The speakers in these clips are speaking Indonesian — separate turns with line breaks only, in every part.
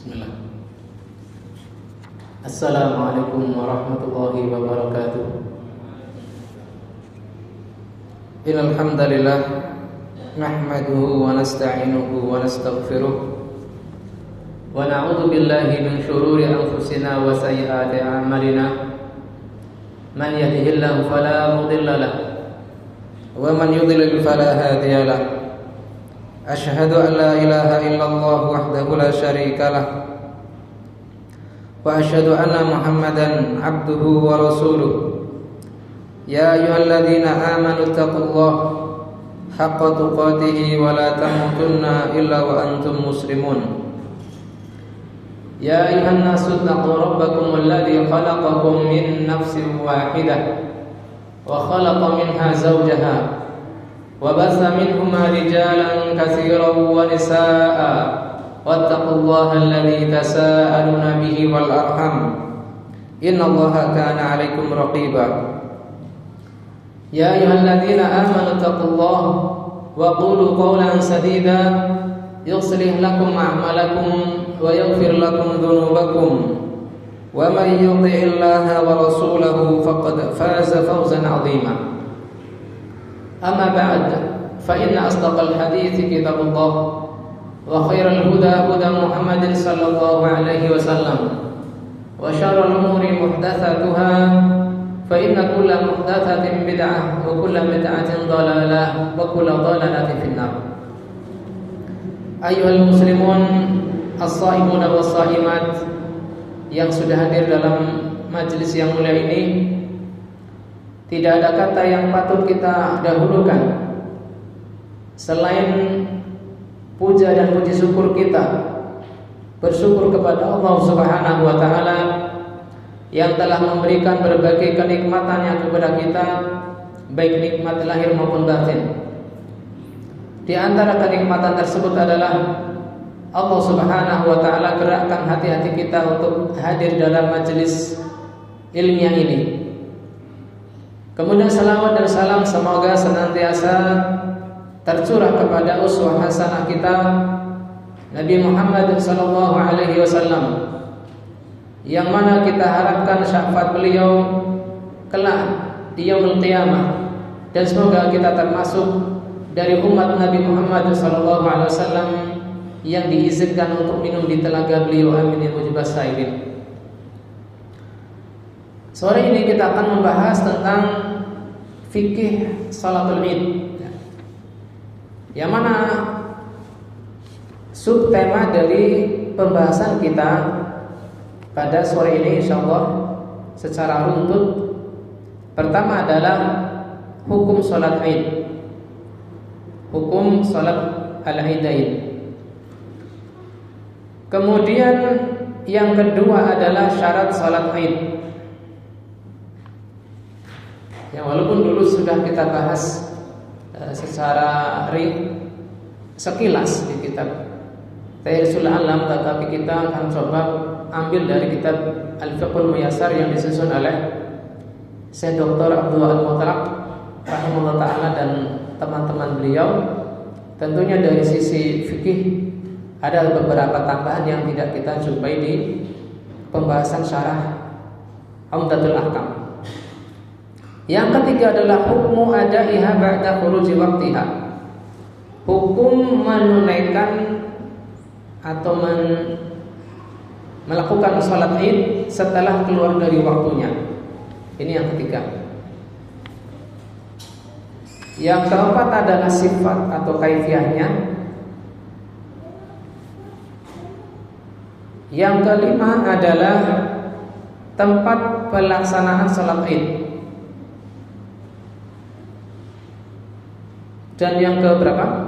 Bismillah. Assalamualaikum warahmatullahi wabarakatuh. Innal hamdalillah nahmaduhu wa nasta'inuhu wa nastaghfiruh wa na'udzu billahi min shururi anfusina wa sayyiati a'malina. Man yahdihillahu fala mudilla lahu wa man yudlil fala hadiya lahu. Asyhadu an la ilaha illallah wahdahu la syarika lah wa asyhadu anna Muhammadan abduhu wa rasuluh. Ya ayyuhalladzina amanu taqullaha haqqa tuqatih wa la tamutunna illa wa antum muslimun. Ya ayyuhan nasu taqu rabbakum alladzi khalaqakum min nafsin wahidah wa khalaqa minha zawjaha وبث منهما رجالا كثيرا ونساء واتقوا الله الذي تساءلون به والأرحام إن الله كان عليكم رقيبا. يا أيها الذين آمنوا اتقوا الله وقولوا قولا سديدا يصلح لكم أعمالكم ويغفر لكم ذنوبكم ومن يطع الله ورسوله فقد فاز فوزا عظيما. أما بعد فإن أصدق الحديث كتاب الله وخير الهدى هدى محمد صلى الله عليه وسلم وشر الأمور محدثاتها فإن كل محدثة بدعة وكل بدعة ضلالة وكل ضلالة في النار. أيها المسلمون الصائمون والصائمات yang sudah hadir dalam majelis yang mulia ini, tidak ada kata yang patut kita dahulukan selain puja dan puji syukur kita, bersyukur kepada Allah Subhanahu wa taala yang telah memberikan berbagai kenikmatannya kepada kita, baik nikmat lahir maupun batin. Di antara kenikmatan tersebut adalah Allah Subhanahu wa taala gerakkan hati-hati kita untuk hadir dalam majelis ilmiah ini. Kemudian salawat dan salam semoga senantiasa tercurah kepada uswah hasanah kita Nabi Muhammad sallallahu alaihi wasallam, yang mana kita harapkan syafaat beliau kelak di yaumul qiyamah, dan semoga kita termasuk dari umat Nabi Muhammad sallallahu alaihi wasallam yang diizinkan untuk minum di telaga beliau. Amin ya rabbal alamin. Sore ini kita akan membahas tentang fikih salatul Id, yang mana subtema dari pembahasan kita pada sore ini insyaallah secara runtut. Pertama adalah hukum salat Id, hukum salat al-Idain. Kemudian yang kedua adalah syarat salat Id, yang walaupun dulu sudah kita bahas secara sekilas di kitab Tahrisul Alam, tetapi kita akan coba ambil dari kitab Al-Fiqhul Muyassar yang disusun oleh Syekh Dr. Abdullah Al-Mutlaq rahimahullah ta'ala dan teman-teman beliau. Tentunya dari sisi fikih ada beberapa tambahan yang tidak kita jumpai di pembahasan syarah Umdatul Ahkam. Yang ketiga adalah hukmu adaiha ba'da khuruji waqtiha, hukum menunaikan atau melakukan salat Id setelah keluar dari waktunya. Ini yang ketiga. Yang keempat adalah sifat atau kaifiahnya. Yang kelima adalah tempat pelaksanaan salat Id. Dan yang ke berapa?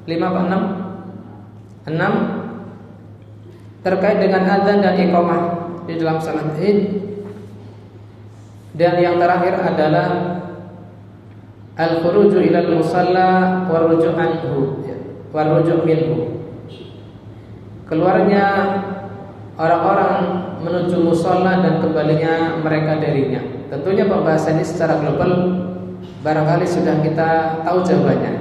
5 apa 6? 6 terkait dengan adzan dan iqamah di dalam salat Id. Dan yang terakhir adalah al-khuruju ilal musalla wa ruju' anhu wa ruju' minhu, keluarnya orang-orang menuju musalla dan kembalinya mereka darinya. Tentunya pembahasan ini secara global barangkali sudah kita tahu jawabannya.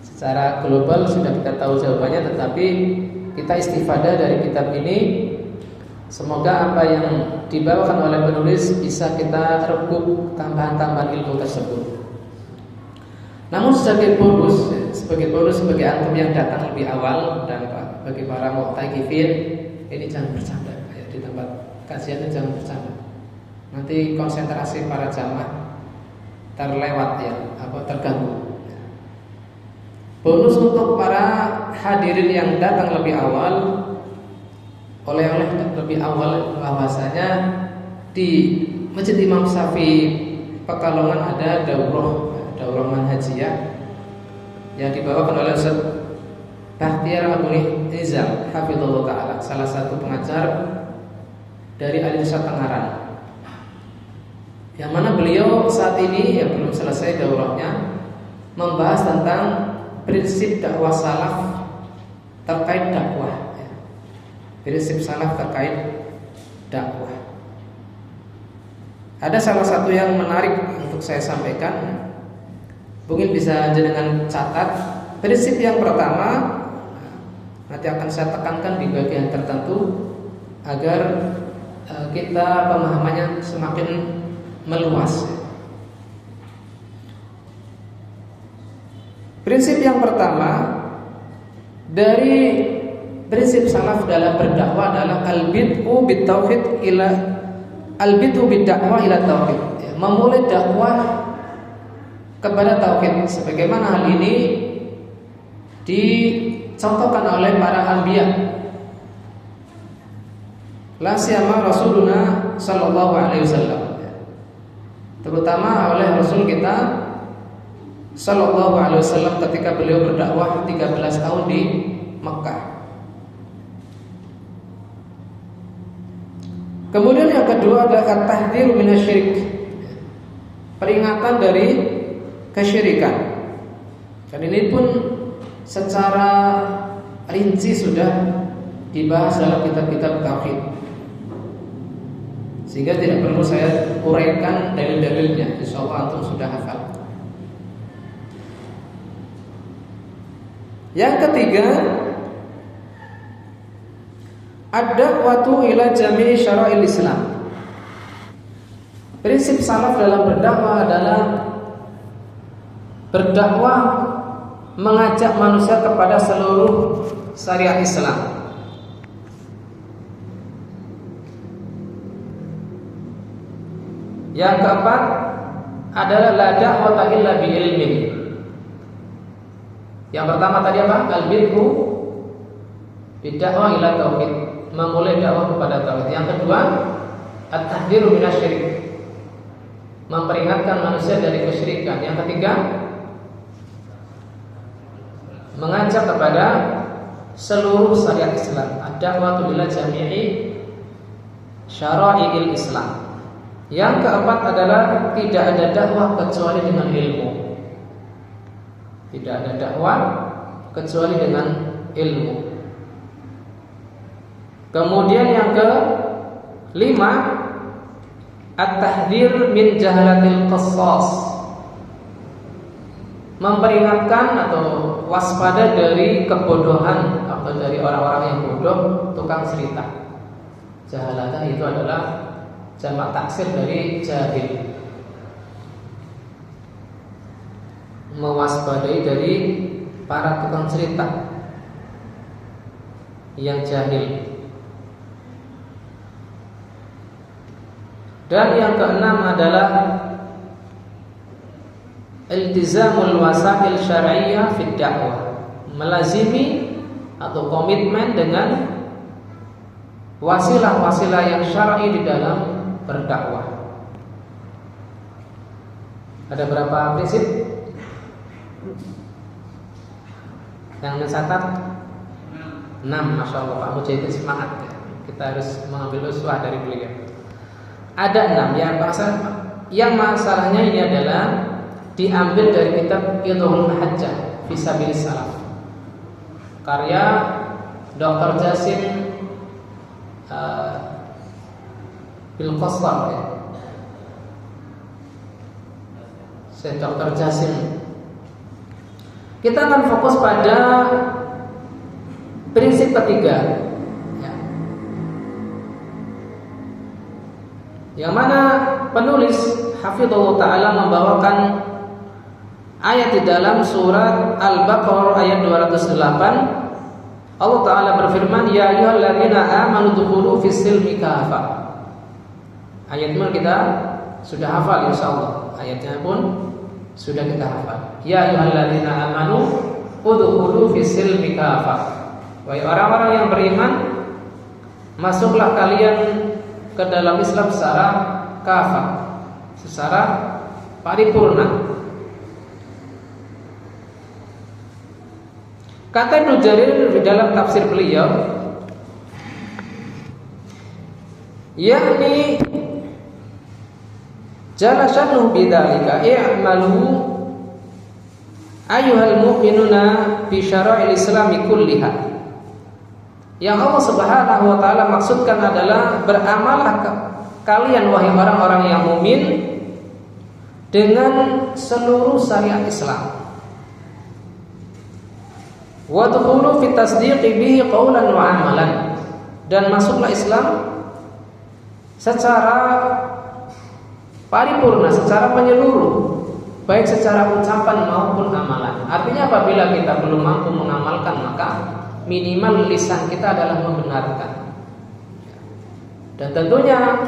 Secara global sudah kita tahu jawabannya, tetapi kita istifadah dari kitab ini. Semoga apa yang dibawakan oleh penulis bisa kita rekup tambahan-tambahan ilmu tersebut. Namun sebagai bonus sebagai antum yang datang lebih awal dan bagi para mu'takifin, ini jangan bercanda ya, di tempat kajian ini jangan bercanda. Nanti konsentrasi para jamaah terlewat ya, terganggu. Bonus untuk para hadirin yang datang lebih awal, oleh lebih awal bahwasanya di Masjid Imam Syafi'i Pekalongan ada daurah manhajiyah yang dibawakan oleh Ustaz Bahtiar Abdul Izal hafizallahu taala, salah satu pengajar dari Al-Irsyad Tengaran. Yang mana beliau saat ini yang belum selesai daurahnya membahas tentang prinsip dakwah salaf terkait dakwah. Prinsip salaf terkait dakwah. Ada salah satu yang menarik untuk saya sampaikan. Mungkin bisa jenengan catat. Prinsip yang pertama nanti akan saya tekankan di bagian tertentu agar kita pemahamannya semakin meluas. Prinsip yang pertama dari prinsip salaf dalam berdakwah adalah al-bid'u bit-tauhid ila al-bid'u bid-da'wah ila tauhid. Memulai dakwah kepada tauhid, sebagaimana hal ini dicontohkan oleh para anbiya. La siyama Rasuluna sallallahu alaihi wasallam. Terutama oleh Rasul kita sallallahu alaihi wasallam ketika beliau berdakwah 13 tahun di Mekah. Kemudian yang kedua adalah at-tahdhiru minasyirik. Peringatan dari kesyirikan. Dan ini pun secara rinci sudah dibahas dalam kitab-kitab tauhid. Sehingga tidak perlu saya uraikan dalil-dalilnya. Insyaallah antum sudah hafal. Yang ketiga, ad-da'watu ila jami'i syara'il Islam. Prinsip salaf dalam berdakwah adalah berdakwah mengajak manusia kepada seluruh syariat Islam. Yang keempat adalah la da'wata illa bi ilmin. Yang pertama tadi apa? Al-bid'u bid-da'wah ila tauhid, memulai dakwah kepada tauhid. Yang kedua, at-tahdhiru minasyirik, memperingatkan manusia dari kesyirikan. Yang ketiga, mengajak kepada seluruh syariat Islam. Ad-da'watu ila jami'i syara'il Islam. Yang keempat adalah tidak ada dakwah kecuali dengan ilmu. Tidak ada dakwah kecuali dengan ilmu. Kemudian yang kelima, at-tahdhir min jahalatil qassas, memperingatkan atau waspada dari kebodohan atau dari orang-orang yang bodoh, tukang cerita. Jahalah itu adalah jamak taksir dari jahil. Mewaspadai dari para tukang cerita yang jahil. Dan yang keenam adalah iltizamul wasail syar'iyyah fid dakwah, melazimi atau komitmen dengan wasilah-wasilah yang syar'i di dalam berdakwah. Ada berapa prinsip yang mencatat? 6. Masya Allah, Pak Mujahidin semangat ya. Kita harus mengambil uswah dari beliau. Ada 6 yang masalahnya ini adalah diambil dari kitab Idhul Mahajjah Fisabilis Salaf, karya Dr. Jasim Bil-Qassar ya. Syekh Dr. Jasim. Kita akan fokus pada Prinsip ketiga, ya, yang mana penulis hafizallahu ta'ala membawakan ayat di dalam surat Al-Baqarah ayat 208. Allah Ta'ala berfirman, ya ayyuhalladzina amanu dukhulu fis-silmi kafah. Ayat ini kita sudah hafal insyaallah. Ayatnya pun sudah kita hafal. Ya ayyuhalladzina amanu udkhulu fis-silmi kafah. Wahai orang-orang yang beriman, masuklah kalian ke dalam Islam secara kafah, secara paripurna. Kata Ibnu Jarir di dalam tafsir beliau, yakni jalla sya'nuhu bidzalika i'malu ayyuhal mu'minuna bi syara'il islami kulliha. Yang Allah Subhanahu wa taala maksudkan adalah beramalah kalian wahai orang-orang yang mukmin dengan seluruh syariat Islam. Wa dukhulu fi tasdiqi bihi qawlan wa amalan, dan masuklah Islam secara paripurna, secara menyeluruh, baik secara ucapan maupun amalan. Artinya apabila kita belum mampu mengamalkan, maka minimal lisan kita adalah membenarkan. Dan tentunya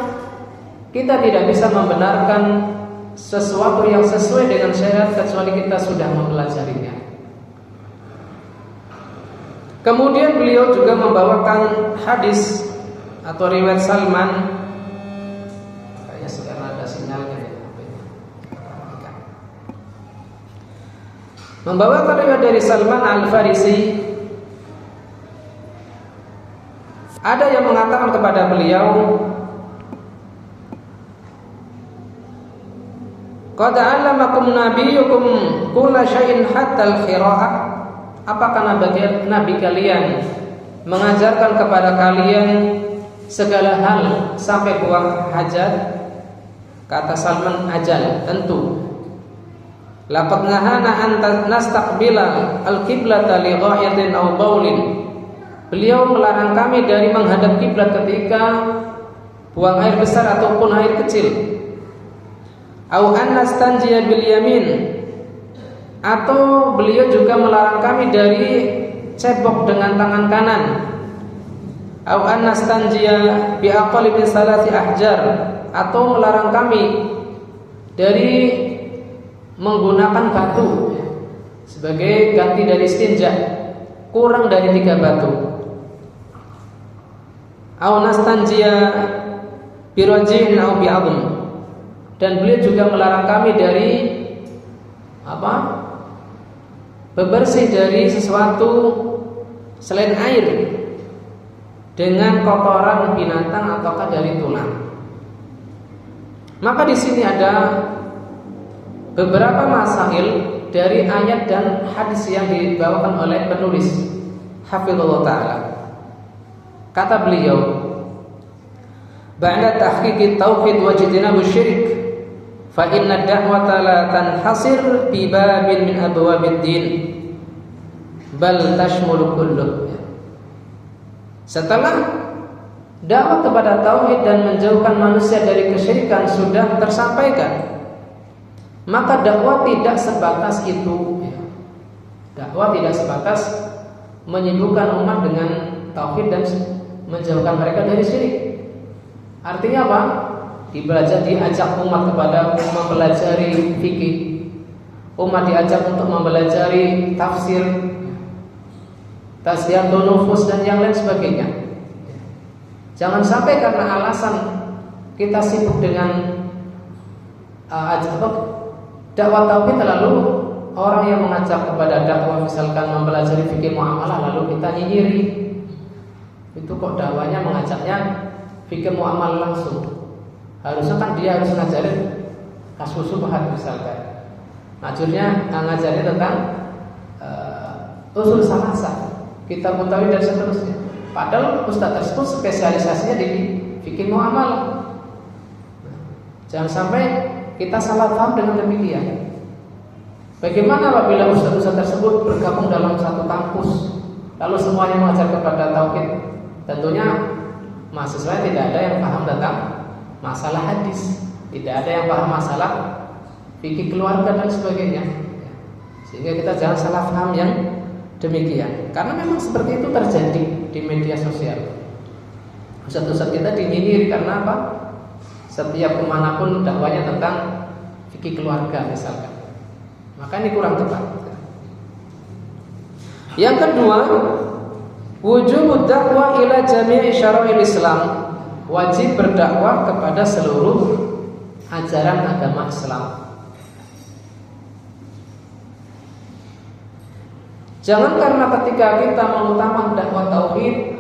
kita tidak bisa membenarkan sesuatu yang sesuai dengan syariat kecuali kita sudah mempelajarinya. Kemudian beliau juga membawakan hadis atau riwayat Salman. Kayaknya sekarang ada sinyalnya ya. Membawakan riwayat dari Salman Al-Farisi. Ada yang mengatakan kepada beliau, qad 'allamakum nabiyyukum kulla syai'in hatta al-qira'ah. Apakah Nabi kalian mengajarkan kepada kalian segala hal sampai buang hajat? Kata Salman, ajal, tentu. Laqad nahana an nastaqbila al-qiblata li gha'itin aw baulin. Beliau melarang kami dari menghadap kiblat ketika buang air besar ataupun air kecil. Aw an nastanjiya bil yamin, atau beliau juga melarang kami dari cebok dengan tangan kanan. Aw an nastanjiya bi aqalli min salati ahjar, atau melarang kami dari menggunakan batu sebagai ganti dari istinja, kurang dari 3 batu. Aw nastanjiya bi rajin aw bi 'adm, dan beliau juga melarang kami dari bebersih dari sesuatu selain air dengan kotoran binatang ataukah dari tulang. Maka di sini ada beberapa masail dari ayat dan hadis yang dibawakan oleh penulis hafizallahu ta'ala. Kata beliau, ba'da tahqiqit tauhid wa ijtinabus syirik, fa inna ad-da'wata la tanhasir bi babin min abwabid din, bal tashmulu kulluh. Setelah dakwah kepada tauhid dan menjauhkan manusia dari kesyirikan sudah tersampaikan, maka dakwah tidak sebatas itu. Dakwah tidak sebatas menyibukkan umat dengan tauhid dan menjauhkan mereka dari syirik. Artinya apa? Diajak umat kepada mempelajari fikih, umat diajak untuk mempelajari tafsir, tasdiyatun nufus dan yang lain sebagainya. Jangan sampai karena alasan kita sibuk dengan dakwah tauhid, lalu orang yang mengajak kepada dakwah misalkan mempelajari fikih muamalah lalu kita nyinyiri. Itu kok dakwahnya mengajaknya fikih muamalah langsung. Harusnya kan dia harus ngajarin kasus subhat misalkan. Ngajarin tentang usul salasah, kitab tauhid dan seterusnya. Padahal ustaz tersebut spesialisasinya di fikih muamalah. Jangan sampai kita salah paham dengan demikian. Bagaimana apabila ustaz-ustaz tersebut bergabung dalam satu kampus Lalu semuanya mengajar kepada tauhid, tentunya mahasiswa tidak ada yang paham tentang masalah hadis, tidak ada yang paham masalah fikih keluarga dan sebagainya. Sehingga kita jangan salah paham yang demikian. Karena memang seperti itu terjadi di media sosial. Ustaz-ustaz kita dinyinyir karena apa? Setiap kemanapun dakwanya tentang fikih keluarga misalkan. Maka ini kurang tepat. Yang kedua, wujub dakwah ila jami' syara'il Islam. Wajib berdakwah kepada seluruh ajaran agama Islam. Jangan karena ketika kita mengutamakan dakwah tauhid,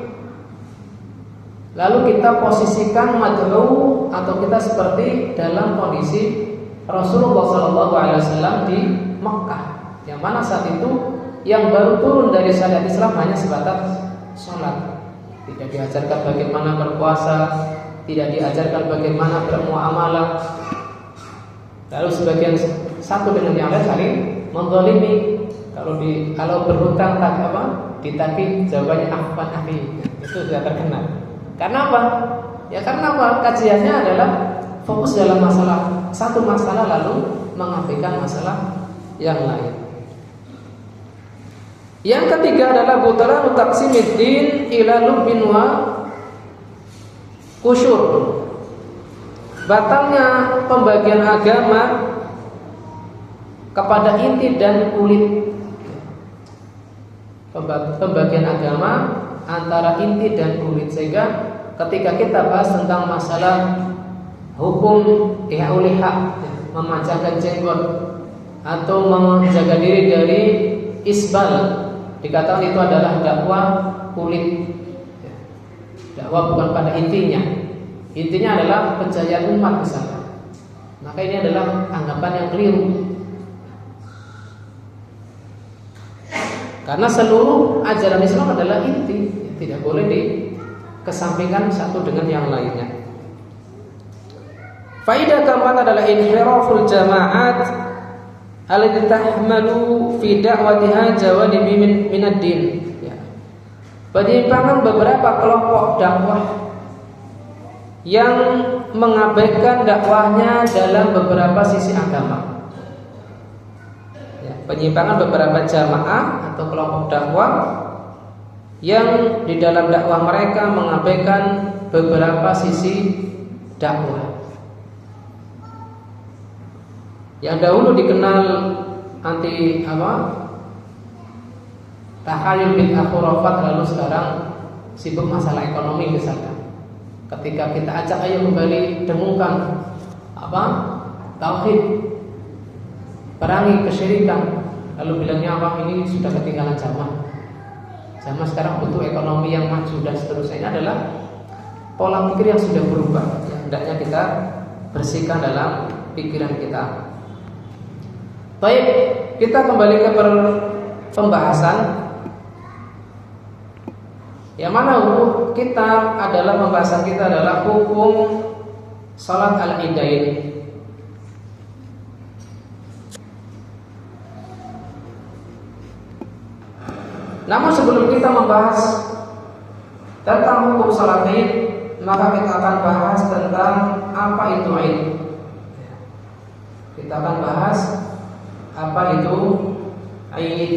lalu kita posisikan mad'u atau kita seperti dalam kondisi Rasulullah SAW di Mekah, yang mana saat itu yang baru turun dari syariat Islam hanya sebatas sholat. Tidak diajarkan bagaimana berpuasa, tidak diajarkan bagaimana bermuamalah. Lalu sebagian satu dengan yang lain saling menzalimi. Kalau berhutang tak apa ditagih, jawabannya afwan akhi. Itu sudah terkenal. Karena apa? Ya karena apa? Kajiannya adalah fokus dalam satu masalah lalu mengabaikan masalah yang lain. Yang ketiga adalah butalan taqsimiddin ila lubbin wa kusyur. Batalnya pembagian agama kepada inti dan kulit. Pembagian agama antara inti dan kulit, sehingga ketika kita bahas tentang masalah hukum ihauliha, memanjangkan jenggot atau menjaga diri dari isbal, dikatakan itu adalah dakwah kulit. Dakwah bukan pada intinya. Intinya adalah kejayaan umat misalnya. Maka ini adalah anggapan yang keliru. Karena seluruh ajaran Islam adalah inti, tidak boleh dikesampingkan satu dengan yang lainnya. Faidah keempat adalah inhiraful jama'at allati tahmalu fi da'watiha jawanib min ad-din. Ya. Penyimpangan beberapa kelompok dakwah yang mengabaikan dakwahnya dalam beberapa sisi agama. Ya, penyimpangan beberapa jamaah atau kelompok dakwah yang di dalam dakwah mereka mengabaikan beberapa sisi dakwah. Yang dahulu dikenal anti tahayul bid'ah khurafat, lalu sekarang sibuk masalah ekonomi misalkan. Ketika kita ajak ayo kembali dengungkan tauhid, perangi kesyirikan, lalu bilangnya ini sudah ketinggalan zaman. Zaman sekarang butuh ekonomi yang maju dan seterusnya. Ini adalah pola pikir yang sudah berubah, yang hendaknya kita bersihkan dalam pikiran kita. Baik, kita kembali ke pembahasan. Yang mana hukum kita adalah pembahasan kita adalah hukum salat al-idain. Namun sebelum kita membahas tentang hukum salat Id, maka kita akan bahas tentang apa itu Id. Kita akan bahas apa itu Id.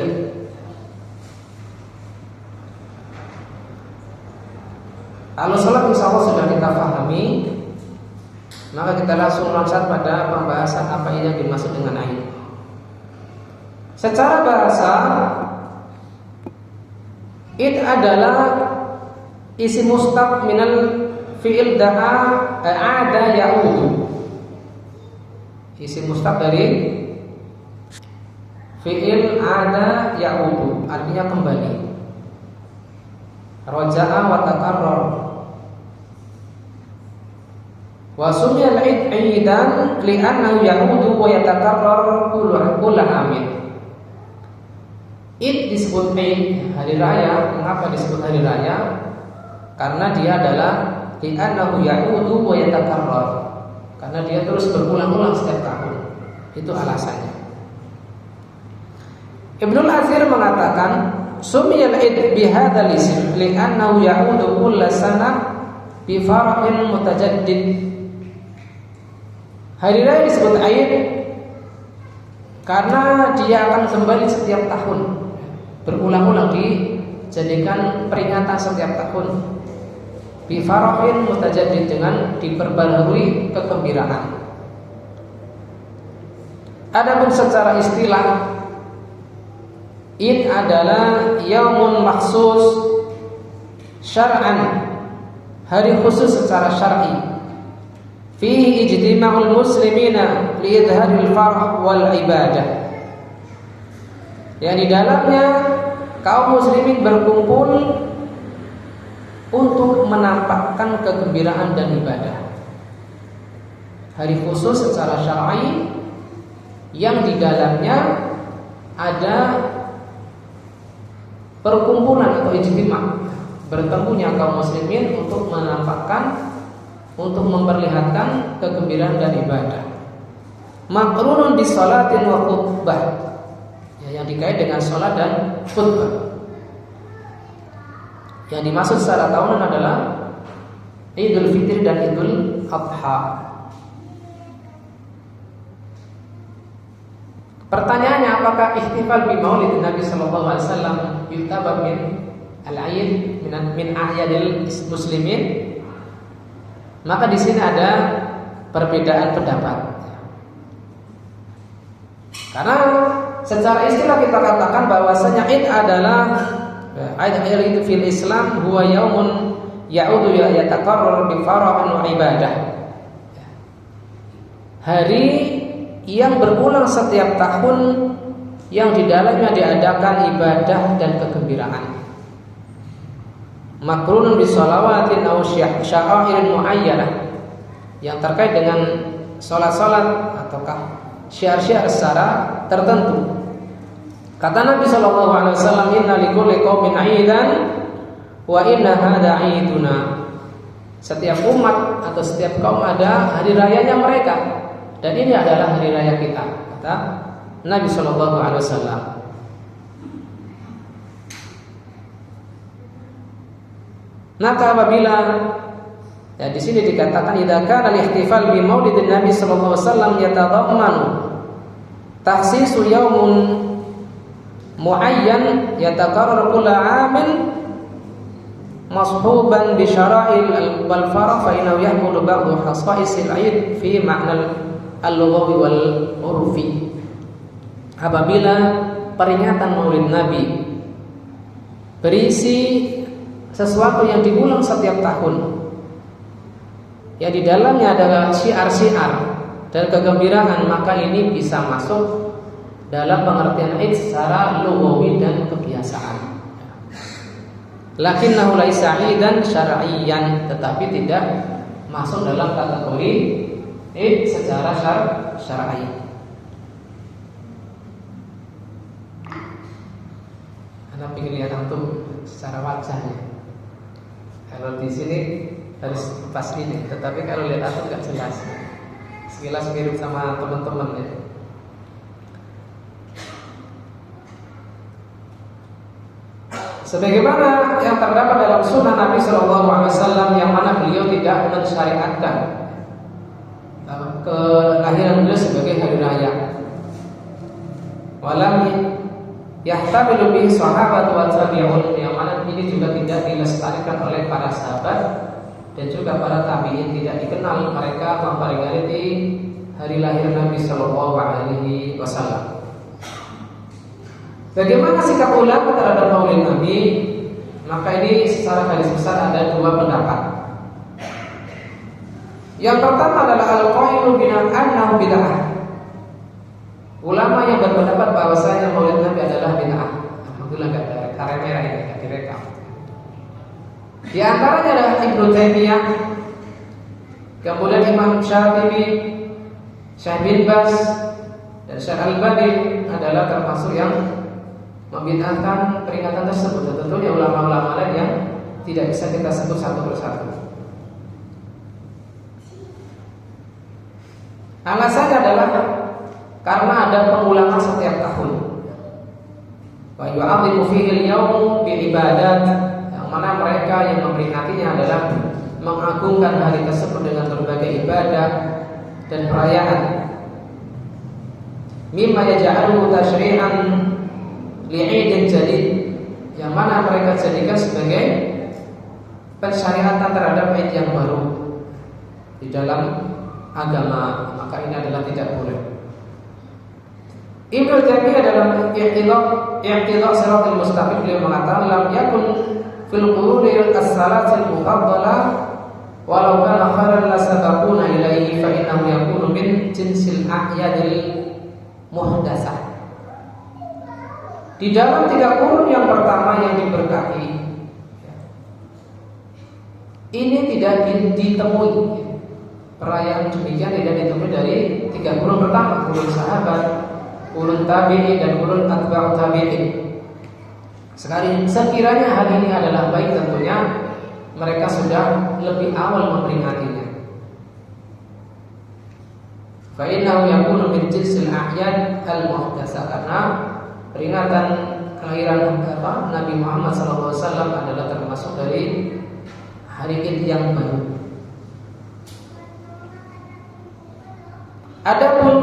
Kalau salat insyaallah sudah kita pahami, maka kita langsung loncat pada pembahasan apa yang dimaksud dengan Id. Secara bahasa, Id adalah isi mustaq minal fi'il da'a ada ya'udu. Isi mustaq dari fi'il ada ya'udu, artinya kembali. Raja'a wa takarrar. Wa sumiyal 'id 'idan li'annahu ya'udu wa yatakarrar kullu amin. Id disebut Id, hari raya. Mengapa disebut hari raya? Karena dia adalah li'annahu ya'udu wa yatakarrar. Karena dia terus berulang-ulang setiap tahun. Itu alasannya. Ibnul Athir mengatakan sumiyal id bihadzal ism li'annahu ya'udu kull sana bi farahin mutajaddid. Hari raya disebut Aid karena dia akan kembali setiap tahun, berulang-ulang dijadikan peringatan setiap tahun. Bi farahin mutajaddid, dengan diperbarui kegembiraan. Adapun secara istilah, Id adalah yaumun maksus syar'an, hari khusus secara syar'i. Fihi ijtima'ul muslimina liidharil farh wal ibadah. Yang di dalamnya kaum muslimin berkumpul untuk menampakkan kegembiraan dan ibadah. Hari khusus secara syar'i yang di dalamnya ada perkumpulan atau ijtima', bertemunya kaum muslimin untuk menampakkan, untuk memperlihatkan kegembiraan dan ibadah. Maqrunun bi shalatin wa khutbah, yang dikait dengan salat dan khutbah. Yang dimaksud secara tahunan adalah Idul Fitri dan Idul Adha. Pertanyaannya, apakah ihtifal bi Maulid Nabi sallallahu alaihi wasallam yu'tabar min al-aid min a'yadil muslimin? Maka di sini ada perbedaan pendapat. Karena secara istilah kita katakan bahwasanya Id adalah Aid itu fil Islam huwa yaumun ya'udu yataqarrar bi farahin wa ibadah. Hari yang berulang setiap tahun, yang di dalamnya diadakan ibadah dan kegembiraan. Makrunun bi shalawatin aw sya'airin muayyanah, yang terkait dengan salat-salat ataukah syiar-syiar secara tertentu. Kata Nabi sallallahu alaihi wasallam, inna likulli qaumin 'aidan wa inna hadza 'aiduna. Setiap umat atau setiap kaum ada hari rayanya mereka, dan ini adalah hari raya kita, kata Nabi sallallahu alaihi wasallam. Maka apabila di sini dikatakan idza kana al-ihtifal bi maulidin Nabi sallallahu alaihi wasallam yatadammanu takhsisu yaumun muayyan yatakarrar kulla 'amin mashuban bi syara'il wal farah fa innahu yahmulu ba'du khasa'isil 'aid fi ma'na al-lughawi wal urfi. Apabila peringatan Maulid Nabi berisi sesuatu yang diulang setiap tahun, ya di dalamnya ada syiar-syiar dan kegembiraan, maka ini bisa masuk dalam pengertian Id secara lughawi dan kebiasaan. Lakinnahu laisa 'idan syar'iyyan, tetapi tidak masuk dalam kategori Id secara syar'i. Anda ingin lihat antum secara wajahnya. Kalau di sini harus pas ini, tetapi kalau lihat antum nggak jelas. Sekilas mirip sama teman-teman ya. Sebagaimana yang terdapat dalam sunnah Nabi Shallallahu Alaihi Wasallam, yang mana beliau tidak mensyariatkan kelahiran beliau sebagai hari raya. Walam yahtamilu bihi sahabat wa tabi'un, yang mana ini juga tidak dilestarikan oleh para sahabat dan juga para tabi'in, tidak dikenal mereka memperingati hari lahir Nabi Shallallahu Alaihi Wasallam. Bagaimana sikap ulama terhadap Maulid Nabi? Maka ini secara garis besar ada dua pendapat. Yang pertama adalah al-qailu bina'annahu bid'ah. Ulama yang berpendapat bahwasanya Maulid Nabi adalah bid'ah. Alhamdulillah enggak ada kamera ini, enggak direkam. Di antaranya adalah Ibnu Taimiyah, kemudian Imam Syafi'i, Syekh bin Baz, dan Syekh Al-Albani adalah termasuk yang membid'ahkan peringatan tersebut. Tentunya ulama-ulama lain yang tidak bisa kita sebut satu persatu. Alasannya adalah karena ada pengulangan setiap tahun. wa yu'azzimu fihi al-yawm bi'ibadat, yang mana mereka yang memperingatinya adalah mengagungkan hari tersebut dengan berbagai ibadah dan perayaan. Mimma yaj'aluhu tashri'an li'idin jadid, yang mana mereka jadikan sebagai pensyariatan terhadap id yang baru di dalam agama, maka ini adalah tidak boleh. Ibnu Taimiyah dalam I'tidah Shiratal Mustaqim beliau mengatakan lam yakun fil quruni as-salatil mufaddalah walau kana khairan lasabaquna ilaihi fa innahu yakunu min jinsil a'yadil muhdatsah. Di dalam 3 kurun yang pertama yang diberkahi ini tidak ditemui perayaan demikian, tidak ditemui dari 3 kurun pertama, kurun sahabat, kurun tabi'in dan kurun atba'ut tabi'in. Sekiranya hal ini adalah baik, tentunya mereka sudah lebih awal memperingatinya. Fa innahu yakunu min jinsil a'yad al-muhdatsah, karena peringatan kelahiran Nabi Muhammad SAW adalah termasuk dari hari Id yang baru. Adapun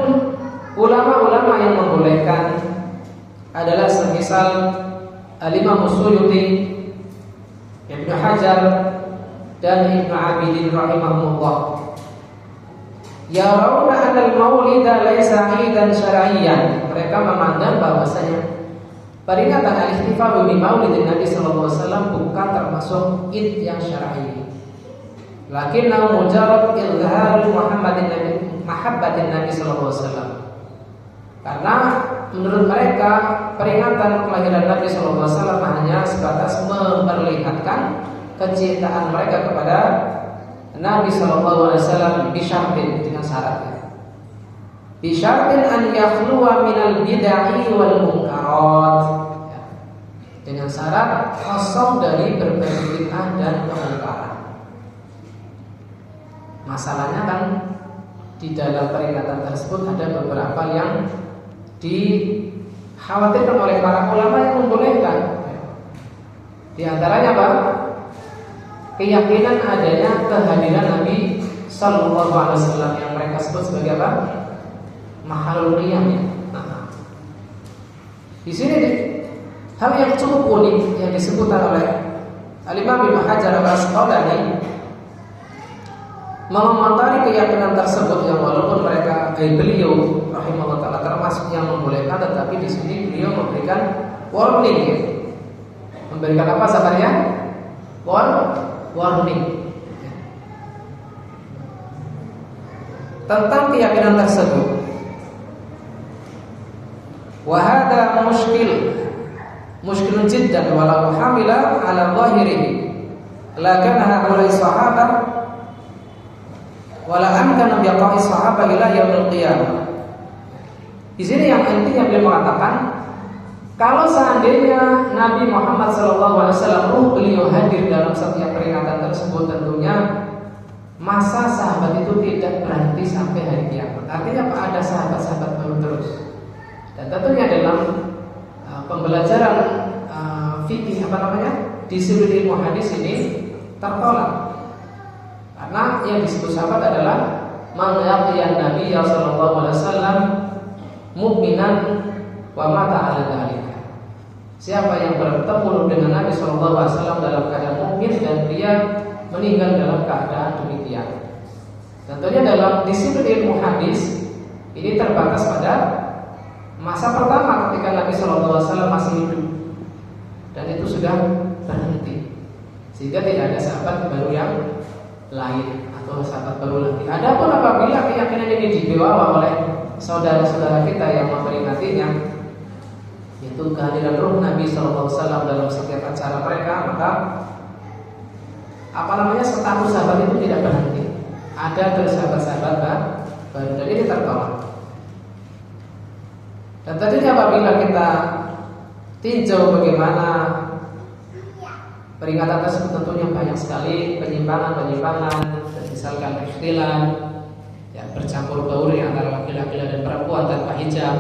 ulama-ulama yang membolehkan adalah semisal Al-Imam Suyuti, Ibnu Hajar dan Ibnu Abidin rahimahumullah. Yarawna anal maulida laisa idan syar'iyyan. Mereka memandang bahwasanya peringatan al-ihtifal bi maulidin Nabi sallallahu alaihi wasallam bukan termasuk id yang syar'i. Lakinnahu mujarrad izhar Muhammadin Nabi mahabbatin Nabi sallallahu alaihi wasallam. Karena menurut mereka peringatan kelahiran Nabi sallallahu alaihi wasallam hanya sebatas memperlihatkan kecintaan mereka kepada Nabi sallallahu alaihi wasallam bisyartin, dengan syaratnya. Bisyartin an yakhluwa minal bid'ah wal munkarat. Dengan syarat kosong dari berbagai bid'ah dan kemungkaran. Masalahnya kan di dalam peringatan tersebut ada beberapa yang dikhawatirkan oleh para ulama yang membolehkan. Di antaranya apa? Keyakinan adanya kehadiran Nabi Sallallahu Alaihi Wasallam yang mereka sebut sebagai apa? Mahalul qiyam. Nah, di sini hal yang cukup unik yang disebutkan oleh Al-Imam Ibnu Hajar Al-Asqalani mengomentari keyakinan tersebut, yang walaupun mereka beliau rahimahullah taala termasuk yang membolehkan, tetapi di sini beliau memberikan warning ya. Memberikan apa sabarnya? Warning tentang keyakinan tersebut. Wa hadza mushkilun jiddan walau hamila ala zahirihi la kana haula'i sahabah wala amkana biqa'i sahabah ila yaumil qiyamah. Di sini yang intinya beliau mengatakan, kalau seandainya Nabi Muhammad SAW ruh beliau hadir dalam setiap peringatan tersebut, tentunya masa sahabat itu tidak berhenti sampai hari kiamat. Artinya ada sahabat-sahabat baru terus. Dan tentunya dalam pembelajaran fikih disiplin ilmu hadis ini tertolak. Karena yang disebut sahabat adalah man yaqiyan Nabi sallallahu alaihi wasallam mu'minan wa mata ala dzalika. Siapa yang bertemu dengan Nabi sallallahu alaihi wasallam dalam keadaan mukmin dan dia meninggal dalam keadaan demikian. Tentunya dalam disiplin ilmu hadis ini terbatas pada masa pertama ketika Nabi sallallahu alaihi wasallam masih hidup. Dan itu sudah berhenti. Sehingga tidak ada sahabat baru yang lain atau sahabat baru lagi. Adapun apabila keyakinan ini dibawa oleh saudara-saudara kita yang memperingatinya, yaitu kehadiran ruh Nabi SAW dalam setiap acara mereka, maka status sahabat itu tidak berhenti. Ada terus sahabat-sahabat baru, dan ini tertolak. Dan tentunya apabila kita tinjau bagaimana peringatan tersebut, tentunya banyak sekali penyimpangan, misalkan ikhtilat, ya, bercampur baur antara laki-laki dan perempuan tanpa hijab,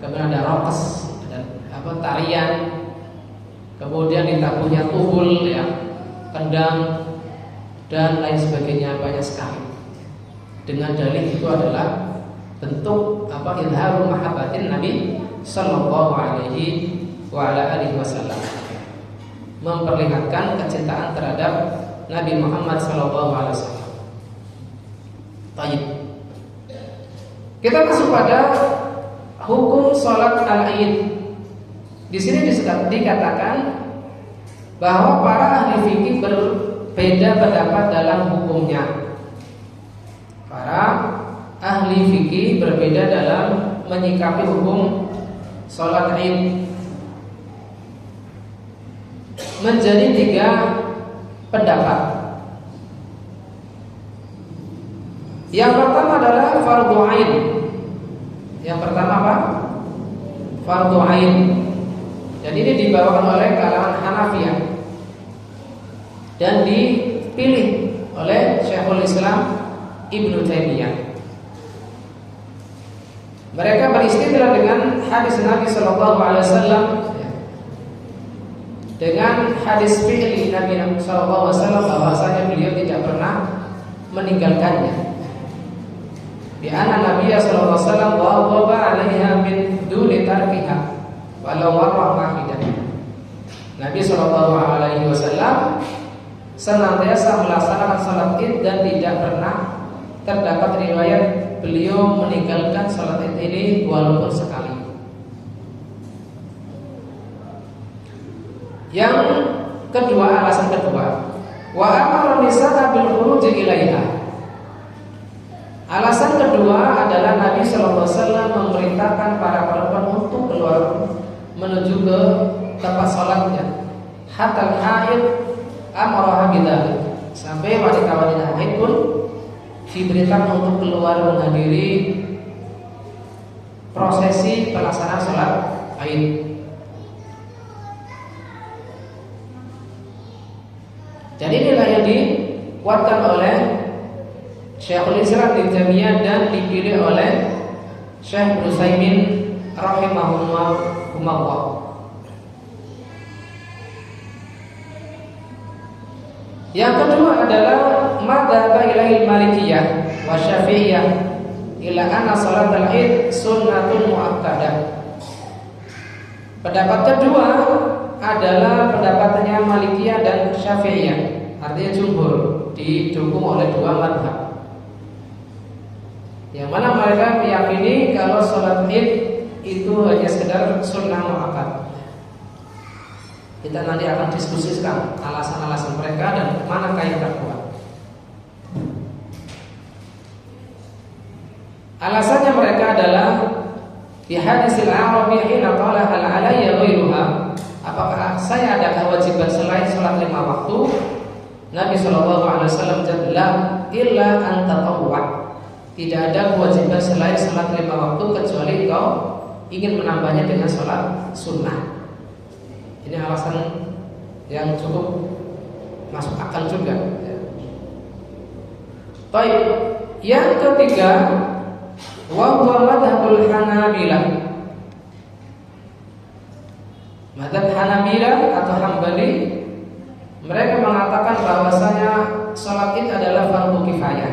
kemudian ada rokes dan tarian, kemudian ditabuhnya tubul, ya, kendang dan lain sebagainya, banyak sekali. Dengan dalih itu adalah bentuk izharul mahabbatin Nabi sallallahu alaihi wa ala alihi wasallam, memperlihatkan kecintaan terhadap Nabi Muhammad sallallahu alaihi wasallam. Baik. Kita masuk pada hukum salat al-Id. Di sini dikatakan bahwa para ahli fikih berbeda pendapat dalam hukumnya. Para ahli fikih berbeda dalam menyikapi hukum salat Id. Menjadi 3 pendapat. Yang pertama adalah fardhu ain. Yang pertama apa? Fardhu ain. Dan ini dibawakan oleh kalangan Hanafiyah dan dipilih oleh Syekhul Islam Ibnu Taimiyah. Mereka beristidlal dengan hadis Nabi sallallahu alaihi wasallam, dengan hadis fi'li Nabi sallallahu alaihi wasallam bahwasanya beliau tidak pernah meninggalkannya. Bi anna Nabi sallallahu alaihi wasallam waqaba 'alaiha min duni tarkiha walau marrah wahidah. Nabi sallallahu alaihi wasallam senantiasa melaksanakan salat Id dan tidak pernah terdapat riwayat beliau meninggalkan salat Id ini walaupun sekali. Yang kedua, alasan kedua, wa amara nisaa bil khuruj ilaiha. Alasan kedua adalah Nabi sallallahu alaihi wasallam memerintahkan para perempuan untuk keluar menuju ke tempat salatnya. Hatta haid amara bidzalik. Sampai wanita-wanita haid pun diberitakan untuk keluar menghadiri prosesi pelaksanaan salat Id. Jadi inilah yang dikuatkan oleh Syekhul Islam Ibnu Taimiyah dan dipilih oleh Syekh Utsaimin rahimahullah. Yang kedua adalah madzhab ilahil Malikiyah wa Syafi'iyah ila anna salatul Id sunnatun muakkadah. Pendapat kedua adalah pendapatnya Malikiyah dan Syafi'iyah, artinya jumhur, didukung oleh 2 mazhab. Yang mana mereka meyakini kalau salat Id itu hanya sekedar sunnah muakkad. Kita nanti akan diskusikan alasan-alasan mereka dan manakah yang terkuat. Alasannya mereka adalah di hadisil Arabi hina qala hal alayya ghairuha. Apakah saya ada kewajiban selain salat 5 waktu? Nabi sallallahu alaihi wasallam jalla illa an tatawwa. Tidak ada kewajiban selain salat 5 waktu kecuali kau ingin menambahnya dengan salat sunnah. Ini alasan yang cukup masuk akal juga. Baik, yang ketiga, wa huwa madhabul Hanabilah. Madhab Hanabilah atau Hambali, mereka mengatakan bahwasanya salat Id adalah fardu kifayah.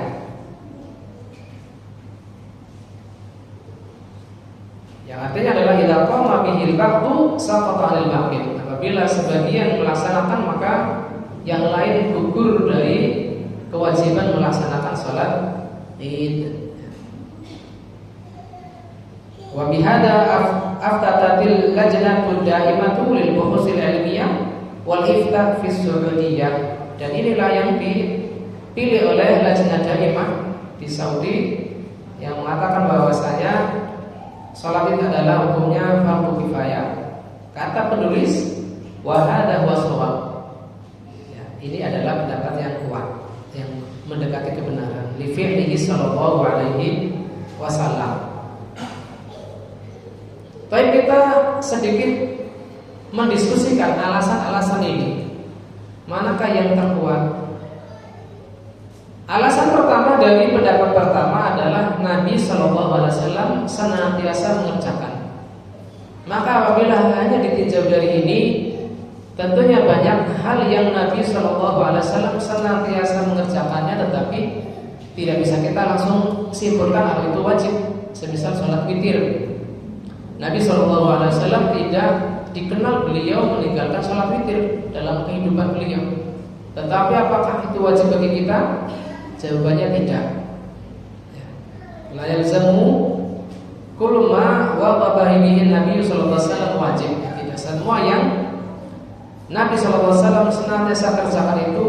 Yang artinya adalah idza qama bihil ba'du saqata 'anil baqi. Apabila sebagian melaksanakan maka yang lain gugur dari kewajiban melaksanakan salat Id. Wa bihadza aftatatil lajnatul daimatu lil buhusil ilmiyah wal ifta fi Saudiyah. Dan inilah yang dipilih oleh lajnah daimah di Saudi yang mengatakan bahwasanya salat Id adalah hukumnya fardu kifayah. Kata penulis wa hadza huwa shawab. Ya, ini adalah pendapat yang kuat yang mendekati kebenaran. Li fi'lihi sallallahu alaihi wasallam. Baik, kita sedikit mendiskusikan alasan-alasan ini. Manakah yang terkuat? Alasan pertama dari pendapat pertama adalah Nabi sallallahu alaihi wasallam senantiasa mengerjakan. Maka apabila hanya ditinjau dari ini, tentunya banyak hal yang Nabi SAW senantiasa mengerjakannya, tetapi tidak bisa kita langsung simpulkan hal itu wajib. Semisal sholat witir, Nabi SAW tidak dikenal beliau meninggalkan sholat witir dalam kehidupan beliau. Tetapi apakah itu wajib bagi kita? Jawabannya tidak. La yalzamu kullu ma waqafa bihi Nabi sallallahu alaihi wasallam wajib. Tidak semua yang Nabi sallallahu alaihi wasallam senantiasa kerjakan itu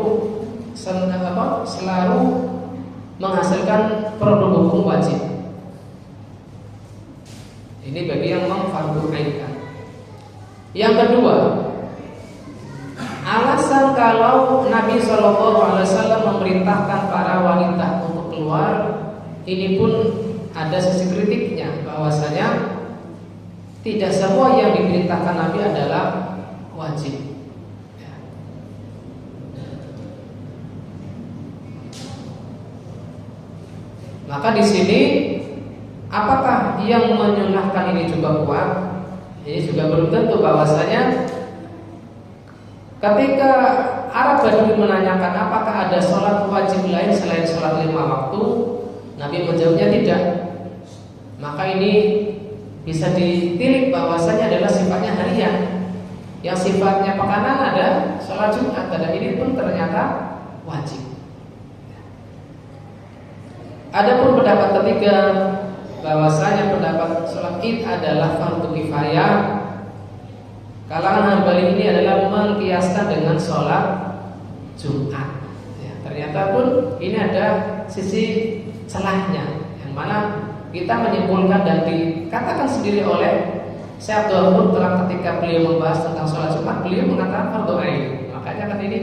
selalu menghasilkan produk hukum wajib. Ini bagi yang memfardu'ainkan. Yang kedua, alasan kalau Nabi sallallahu alaihi wasallam memerintahkan para wanita untuk keluar, ini pun ada sisi kritiknya, bahwasanya tidak semua yang diperintahkan Nabi adalah wajib. Maka di sini apakah yang menyunahkan ini juga kuat? Ini juga belum tentu, bahwasanya ketika Arab Badui menanyakan apakah ada sholat wajib lain selain sholat 5 waktu, Nabi menjawabnya tidak. Maka ini bisa ditilik bahwasanya adalah sifatnya harian. Yang sifatnya pekanan ada sholat Jumat, dan ini pun ternyata wajib. Adapun pendapat ketiga, bahwasanya pendapat sholat Id adalah fardu kifayah, kalangan Hambali ini adalah mengkiaskan dengan sholat Jumat. Ternyata pun ini ada sisi celahnya, yang mana kita menyimpulkan dan dikatakan sendiri oleh Syekh Abdul telah ketika beliau membahas tentang sholat Jumat, beliau mengatakan fardu ain. Makanya kan ini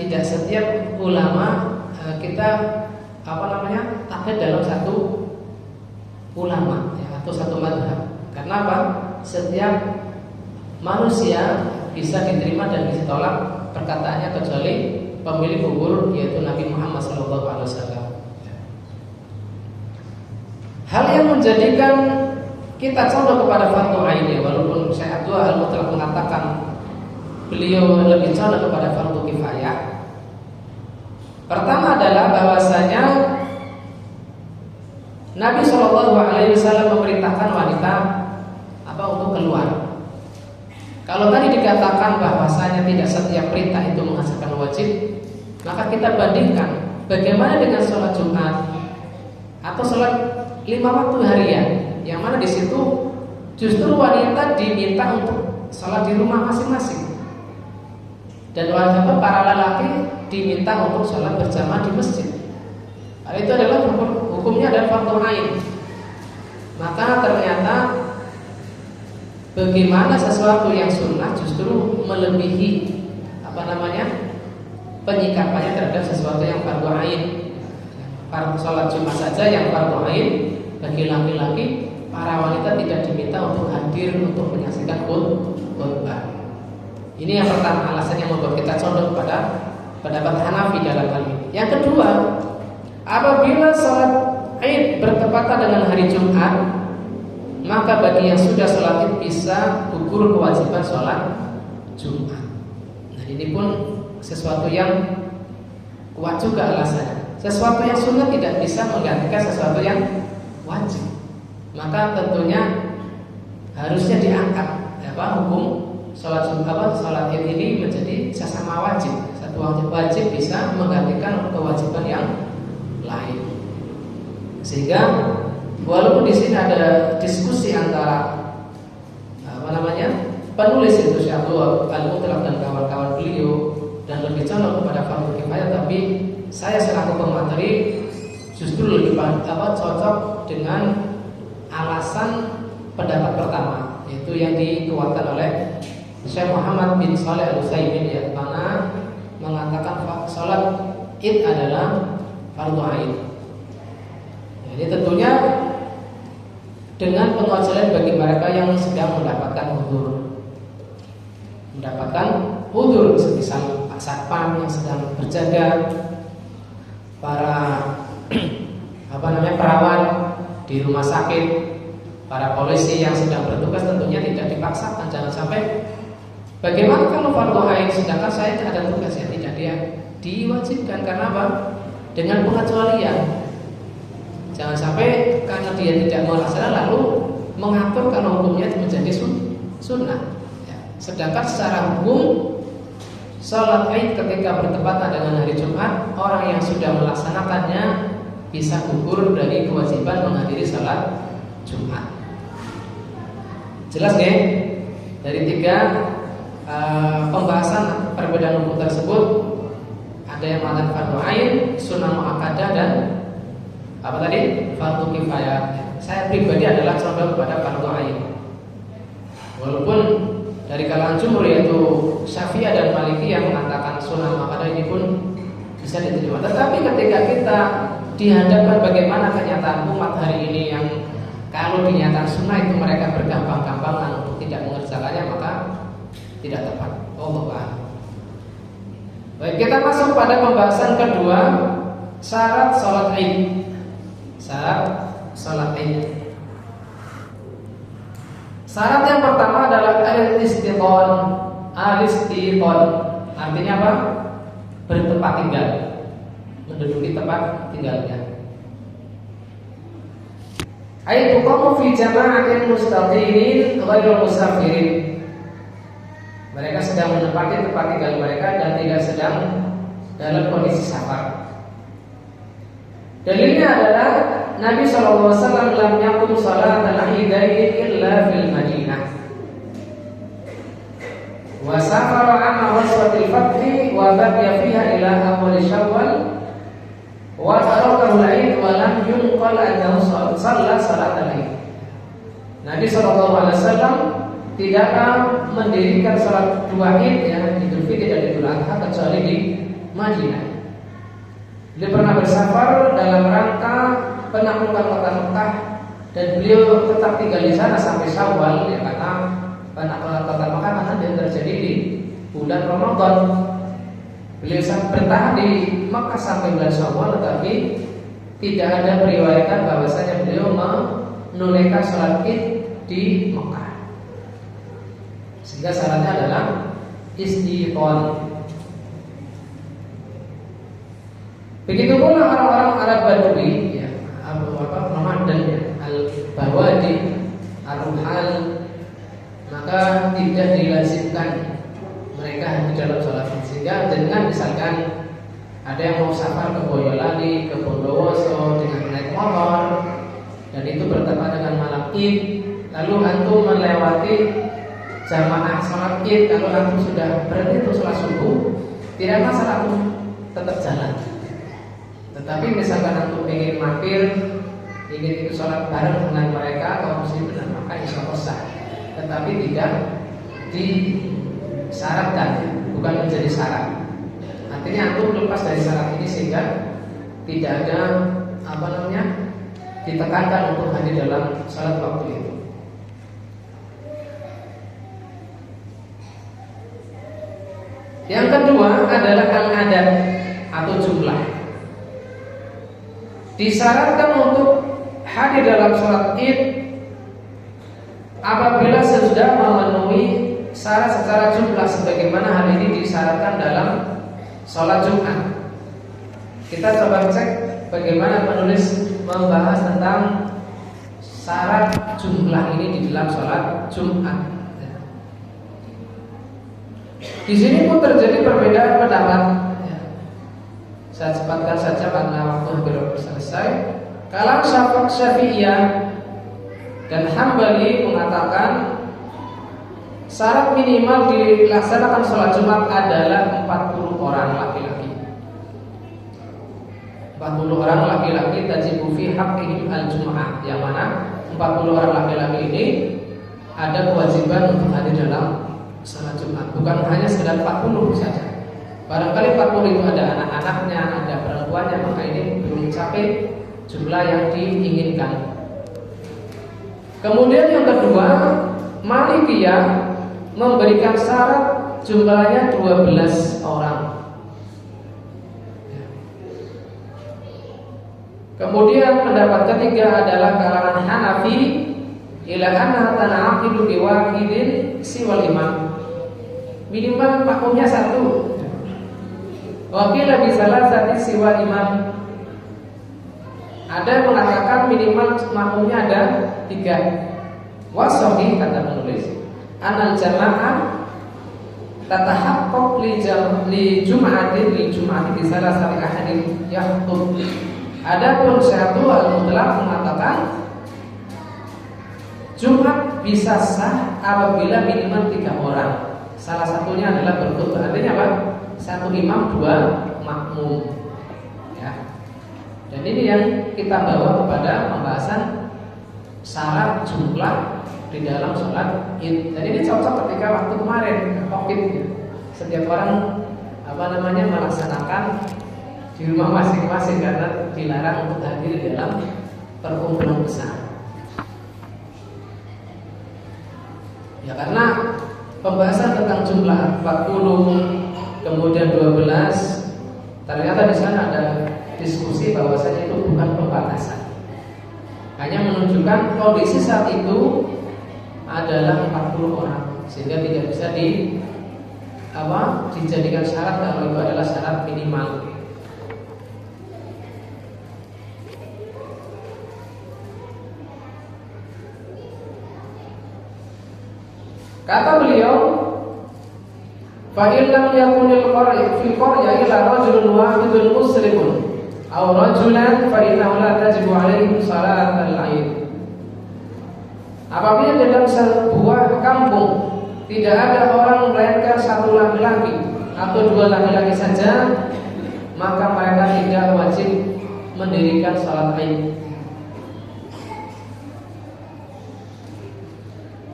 tidak setiap ulama kita taklid dalam satu ulama atau satu madhab. Karena apa? Setiap manusia bisa diterima dan bisa ditolak perkataannya kecuali pemilik kubur, yaitu Nabi Muhammad SAW. Hal yang menjadikan kita condong kepada fardu ain, walaupun Syekh Abdul telah mengatakan beliau lebih condong kepada fardu kifayah. Pertama adalah bahwasanya Nabi SAW memerintahkan wanita untuk keluar. Kalau tadi dikatakan bahwasanya tidak setiap perintah itu menghasilkan wajib, maka kita bandingkan bagaimana dengan sholat Jumat atau sholat 5 waktu harian, yang mana di situ justru wanita diminta untuk sholat di rumah masing-masing, dan para lelaki diminta untuk sholat berjamaah di masjid. Hal itu adalah hukumnya adalah fardu ain. Maka ternyata bagaimana sesuatu yang sunnah justru melebihi penyikapannya terhadap sesuatu yang fardu ain. Sholat Jumat saja yang fardu ain bagi laki-laki, para wanita tidak diminta untuk hadir untuk menyaksikan khutbah. Ini yang pertama, alasan yang membuat kita condong pada pendapat Hanafi dalam hal ini. Yang kedua, apabila sholat Id bertepatan dengan hari Jumat, maka bagi yang sudah sholat Id bisa gugur kewajiban sholat Jumat. Nah, ini pun sesuatu yang kuat juga alasannya. Sesuatu yang sunnah tidak bisa menggantikan sesuatu yang wajib. Maka tentunya harusnya diangkat hukum sholat Jumat, sholat Id ini menjadi sesama wajib. Satu wajib bisa menggantikan kewajiban yang lain. Sehingga walaupun di sini ada diskusi antara penulis itu Syekh Abdul Al-Mutlaq dan kawan-kawan beliau, dan lebih condong kepada fardu kifayah, tapi saya selaku pemateri justru lebih cocok dengan alasan pendapat pertama, yaitu yang dikuatkan oleh Syekh Muhammad bin Shalih Al-Utsaimin, yang mana mengatakan sholat Id adalah fardu ain. Jadi tentunya dengan pengecualian bagi mereka yang sedang mendapatkan udzur, semisal Pak Satpam yang sedang berjaga, para perawat di rumah sakit, Para polisi yang sedang bertugas tentunya tidak dipaksakan. Jangan sampai bagaimana kalau fardu ain sedangkan saya tidak ada tugas, ya tidak, dia diwajibkan. Karena apa? Dengan pengecualian. Jangan sampai karena dia tidak melaksanakan lalu mengatur kalau hukumnya menjadi sunnah. Ya. Sedangkan secara hukum sholat Id ketika bertepatan dengan hari Jumat, orang yang sudah melaksanakannya bisa gugur dari kewajiban menghadiri sholat Jumat. Jelas nggih? Dari 3 pembahasan perbedaan hukum tersebut, ada yang mengatakan fardu ain, sunnah muakkadah, dan apa tadi? Fardu kifayah. Saya pribadi adalah condong kepada fardu ain. Walaupun dari kalangan jumhur yaitu Syafi'iyah dan Maliki yang mengatakan sunnah muakkadah ini pun bisa diterima. Tetapi ketika kita dihadapkan bagaimana kenyataan umat hari ini yang kalau dinyatakan sunnah itu mereka bergampang-gampangan untuk tidak mengerjakannya, maka tidak tepat. Wallahu. Baik, kita masuk pada pembahasan kedua, syarat sholat Id. Syarat sholat Id. Syarat yang pertama adalah al-istiqon. Al-istiqon artinya apa? Bertempat tinggal, menduduki tempat tinggalnya. Ai tuqamu fi jama'atin mustaqimin ghairul musafirin. Mereka sedang menempati tempat tinggal mereka dan tidak sedang dalam kondisi safar. Dalilnya adalah Nabi SAW lam yakum salat al-idain illa fil Madinah. Wa safara amma waswatil fathi wa baqiya fiha ila awal Syawal. Wa tarakahu al-Id wa lam yunqal annahu shalla salat al-Id. Nabi SAW tidaklah mendirikan salat 2 Id, ya, Idul Fitri dan Idul Adha, kecuali di Madinah. Beliau pernah bersafar dalam rangka penaklukan kota Mekah dan beliau tetap tinggal di sana sampai Syawal, ya, karena penaklukan kota Mekah karena dia terjadi di bulan Ramadan. Beliau bertahan di Mekah sampai bulan Syawal, tetapi tidak ada periwayatan bahwasanya beliau menunaikan sholat Id di Mekah. Sehingga syaratnya adalah istiqon. Begitu pula orang-orang Arab Badui, ya, nomaden, ya, al-bawadi, al-ruhal, maka tidak dilazimkan mereka di dalam sholat. Sehingga dengan misalkan ada yang mau safar ke Boyolali, ke Bondowoso dengan naik motor, dan itu bertepatan dengan malam Id, lalu antum melewati jamaah sholat Id, lalu antum sudah berhenti untuk sholat subuh, tidak masalah, antum tetap jalan. Tetapi misalkan antum ingin mampir, ingin ikut sholat bareng dengan mereka kaum muslimin, maka insya Allah sah. Tetapi tidak disyaratkan, bukan menjadi syarat. Artinya antum lepas dari syarat ini sehingga tidak ada ditekankan untuk hadir dalam sholat waktu itu. Yang kedua adalah al-adad atau jumlah. Disyaratkan untuk hadir dalam sholat Id apabila sudah memenuhi syarat secara jumlah, sebagaimana hal ini disyaratkan dalam sholat Jumat. Kita coba cek bagaimana penulis membahas tentang syarat jumlah ini di dalam sholat Jumat. Di sini pun terjadi perbedaan pendapat. Saya cepatkan saja karena waktu hampir selesai. Kalangan Syafi'iyah dan Hambali mengatakan syarat minimal dilaksanakan sholat Jumat adalah 40 orang laki-laki. 40 orang laki-laki tajibu fi haqqihim al-jum'ah, yang mana 40 orang laki-laki ini ada kewajiban untuk hadir dalam sholat Jumat, bukan hanya sekedar 40 saja. Barangkali 40 itu ada anak-anaknya, ada perempuannya, maka ini belum mencapai jumlah yang diinginkan. Kemudian yang kedua, Malikiyah memberikan syarat jumlahnya 12 orang. Kemudian pendapat ketiga adalah kalangan Hanafi ila anna tana'aqidu biwahidin siwal imam. Minimal makmumnya satu. Wakila bisalah sati siwal imam. Ada yang mengatakan minimal makmumnya ada 3. Wasohi kata penulis, anal jamaah tatahaqqaq li jum'atin di salah satu hadis yahtub. Adapun Syaikhul Mutlaq mengatakan Jumat bisa sah apabila minimal 3 orang. Salah satunya adalah berkhutbah. Artinya apa? 1 imam 2 makmum. Ya. Dan ini yang kita bawa kepada pembahasan syarat jumlah di dalam sholat Id. Dan ini cocok ketika waktu kemarin Covid. Setiap orang melaksanakan di rumah masing-masing karena dilarang untuk hadir dalam perkumpulan besar. Ya, karena pembahasan tentang jumlah 40 kemudian 12 ternyata di sana ada diskusi bahwasanya itu bukan pembatasan. Hanya menunjukkan kondisi saat itu adalah 40 orang sehingga tidak bisa dijadikan syarat kalau itu adalah syarat minimal. Kata beliau, fa in lam yakunil fil qarya illa rajulun wahidun muslimun aw rajulan fa innahu la tajibu alaihi salatul Aid. Apabila dalam sebuah kampung tidak ada orang melainkan 1 laki-laki atau 2 laki-laki saja, maka mereka tidak wajib mendirikan salat Aid.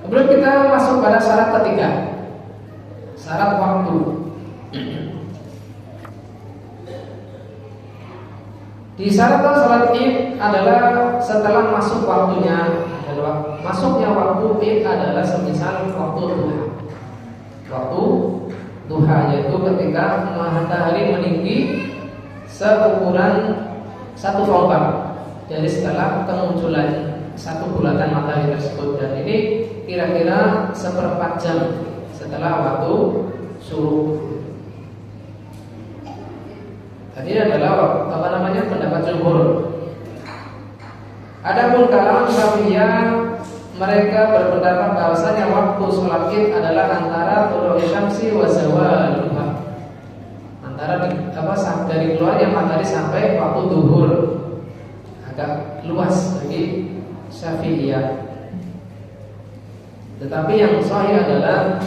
Kemudian kita masuk pada syarat ketiga, syarat waktu. Disyaratkan salat Id adalah setelah masuk waktunya. Masuknya waktu Id adalah semisal waktu duha. Waktu duha yaitu ketika matahari meninggi seukuran 1 tombak dari setelah kemunculan 1 bulatan matahari tersebut. Dan ini kira-kira 1/4 jam setelah waktu suruh. Tadi adalah pendapat jumhur. Adapun kalangan Syafi'iyah, mereka berpendapat bahwasanya waktu sholat Id adalah antara tulu'u syamsi wa zawal duha. Antara dari keluarnya matahari sampai waktu zuhur. Agak luas bagi Syafi'iyah. Tetapi yang sahih adalah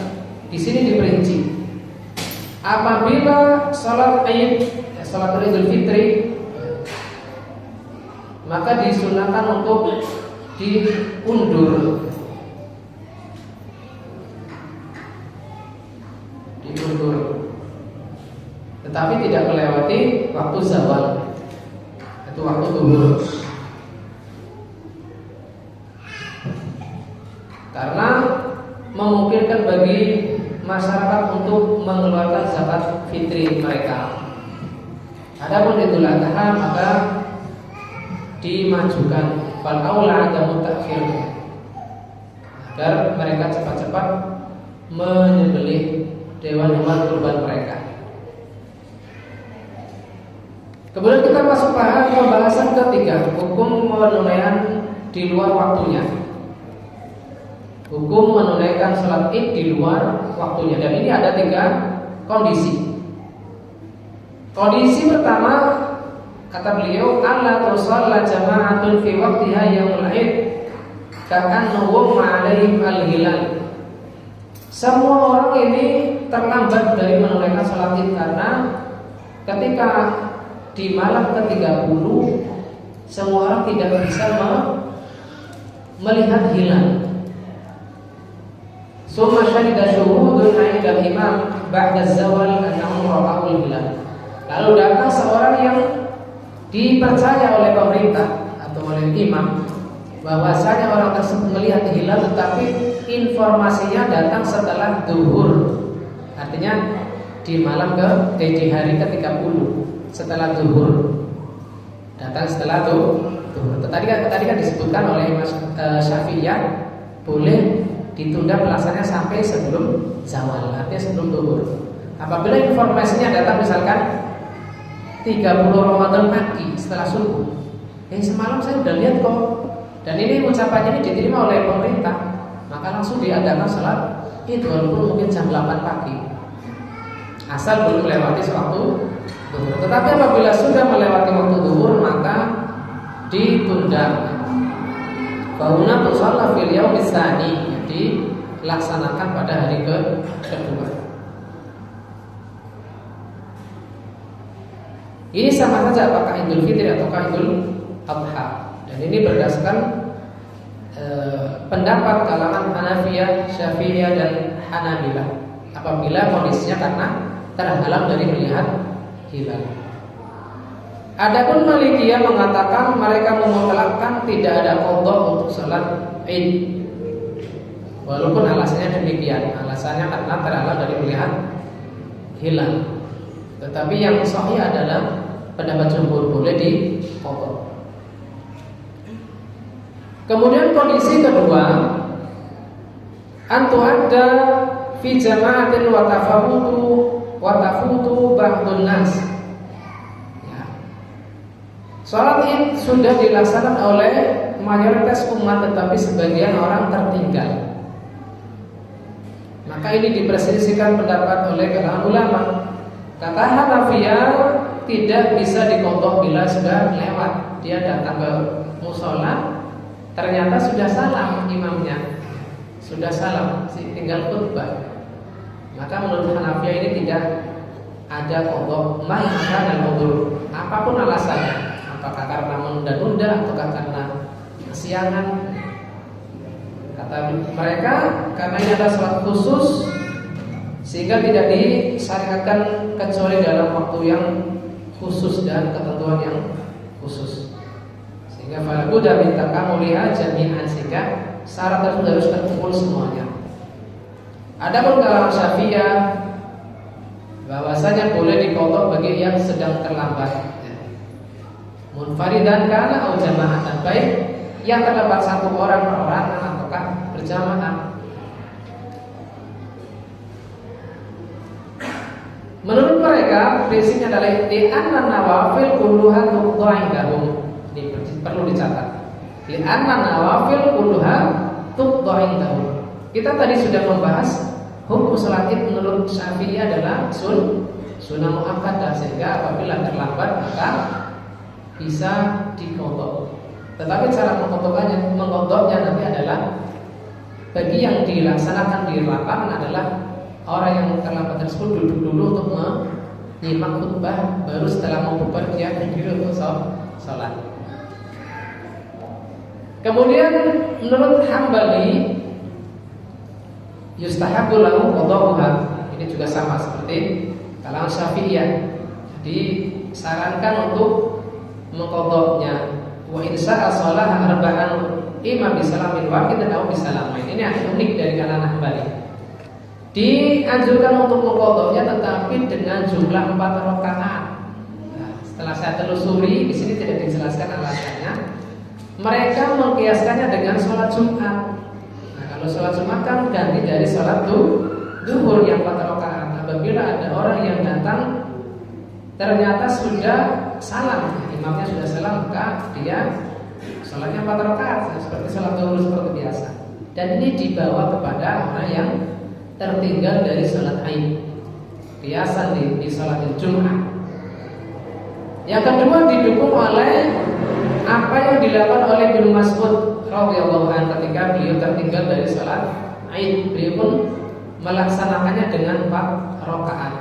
di sini diperinci. Apabila sholat Id, sholat Idul Fitri, maka disunahkan untuk diundur. Tetapi tidak melewati waktu zawal, itu waktu zuhur. Karena memungkinkan bagi masyarakat untuk mengeluarkan zakat fitri mereka. Adapun Idul Adha maka dimajukan, fal aula adamu ta'khir, agar mereka cepat-cepat menyembelih hewan-hewan kurban mereka. Kemudian kita masuk pada pembahasan ketiga, hukum menunaikan di luar waktunya. Hukum menunaikan salat Id di luar waktunya. Dan ini ada 3 kondisi. Kondisi pertama, kata beliau, alla tusalla jama'atun fi waqtiha yaumul Id ka'annahu ma'alaihim al-hilal. Semua orang ini terlambat dari menunaikan salat Id karena ketika di malam ke-30 semua orang tidak bisa melihat hilal. Summa syahida syuhudun 'inda al-imam ba'da zawal annahum ra'awul hilal. Lalu datang seorang yang dipercaya oleh pemerintah atau oleh imam bahwasanya orang tersebut melihat hilal, tetapi informasinya datang setelah zuhur. Artinya di malam di hari ke-30 setelah zuhur. Datang setelah zuhur. Tadi kan disebutkan oleh Mas Syafi'iyah boleh ditunda pelaksanaannya sampai sebelum zawal, artinya sebelum zuhur. Apabila informasinya datang misalkan 30 Ramadan pagi setelah subuh, semalam saya udah lihat kok, dan ini ucapannya ini diterima oleh pemerintah, maka langsung diadakan salat Id walaupun mungkin jam 8 pagi, asal belum melewati waktu zuhur. Tetapi apabila sudah melewati waktu zuhur maka ditunda. Fauna tusalla fil yaumis tsani, jadi dilaksanakan pada hari kedua. Ini sama saja apakah Idul Fitri atau Idul Adha. Dan ini berdasarkan pendapat kalangan Hanafiyah, Syafi'iyah dan Hanabilah. Apabila kondisinya karena terhalang dari melihat hilal. Adapun Malikiyah mengatakan mereka memutlakkan tidak ada qadha untuk salat Id. Walaupun alasannya demikian, alasannya karena terhalang dari melihat hilal. Tetapi yang sahih adalah pendapat jumhur boleh diqadha. Kemudian kondisi kedua, antu ada fi jama'atin wa tafutu ba'dun nas. Ya. Salat Id sudah dilaksanakan oleh mayoritas umat, tetapi sebagian orang tertinggal. Maka ini diperselisihkan pendapat oleh kalangan ulama. Kata Hanafiyah tidak bisa diqadha bila sudah lewat. Dia datang ke mushola, ternyata sudah salam imamnya, sudah salam, tinggal khutbah. Maka menurut Hanafiyah ini tidak ada qadha maka dan udzur, apapun alasannya, apakah karena menunda-nunda atau karena kesiangan. Kata mereka karena ini adalah salat khusus sehingga tidak disyariatkan kecuali dalam waktu yang khusus dan ketentuan yang khusus. Sehingga falabuda min takamuliha jami'an, sehingga syarat tersebut harus terkumpul semuanya. Adapun kalangan Syafi'iyah bahwasanya boleh diqadha bagi yang sedang terlambat, munfaridan kana au jama'atan, baik yang terlambat satu orang perorangan ataukah berjamaah. Menurut mereka prinsipnya adalah di anna nawafil kulluha tuqdha indahum. Ini perlu dicatat. Li anna nawafil kulluha tuqdha indahum. Kita tadi sudah membahas hukum salat Id menurut Syafi'i adalah sunnah muakkadah, sehingga apabila terlambat maka bisa diqadha. Tetapi cara mengqadhanya nanti adalah bagi yang dilaksanakan di lapangan adalah orang yang terlambat tersebut duduk dulu untuk menyimak khutbah, baru setelah membubar dia berdiri untuk sholat. Kemudian menurut Hambali yustahabbu lahu qada'uha. Ini juga sama seperti kalangan Syafi'iyah. Jadi sarankan untuk mengqadhanya. Wa insya'a shalah arba'an imam bisalamin wahid atau bisalamain. Ini yang unik dari kalangan Hambali. Dianjurkan untuk mengqadhanya tetapi dengan jumlah 4 rakaat. Nah, setelah saya telusuri di sini tidak dijelaskan alasannya. Mereka mengkiaskannya dengan sholat Jumat. Nah, kalau sholat Jumat kan ganti dari sholat zuhur yang 4 rakaat. Apabila ada orang yang datang ternyata sudah salam, imamnya sudah salam, maka dia sholatnya 4 rakaat seperti sholat zuhur seperti biasa. Dan ini dibawa kepada orang yang tertinggal dari sholat Id, biasa di sholat Jumat. Yang kedua didukung oleh apa yang dilakukan oleh Ibnu Mas'ud radhiyallahu anhu ketika beliau tertinggal dari sholat Id. Beliau pun melaksanakannya dengan 4 rakaat.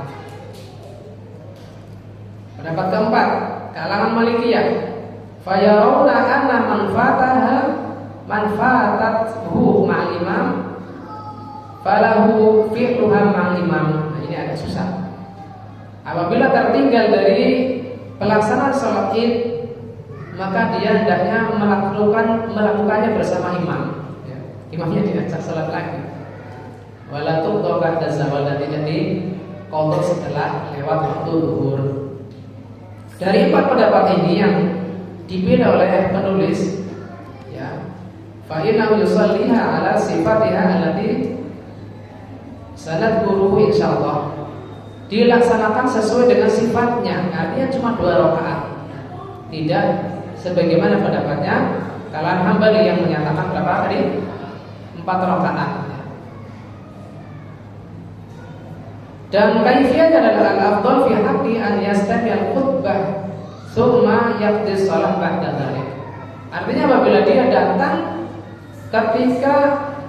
Pendapat keempat, kalangan Malikiyah, fayarawna anna manfaatatuhu ma'al imam falahu fi'luha ma'al imam. Nah, ini agak susah. Apabila tertinggal dari pelaksanaan sholat Id, maka dia hendaknya melakukannya bersama imam. Ya, imamnya diajak sholat lagi. Wala tuqdha ba'da zawal, dan tidak diqadha setelah lewat waktu zuhur. Dari 4 pendapat ini yang dipilih oleh penulis, ya, fa innahu yusalliha ala sifatiha allati sanadkuruhu insyaallah. Dilaksanakan sesuai dengan sifatnya, artinya cuma 2 rakaat. Tidak sebagaimana pendapatnya Kalam Hambali yang menyatakan berapa tadi? 4 rakaat. Dan kaifiyahnya adalah al-afdal fi haqqi an yastami al-khutbah tsumma yaqdi shalah ba'da dzalik. Artinya apabila dia datang ketika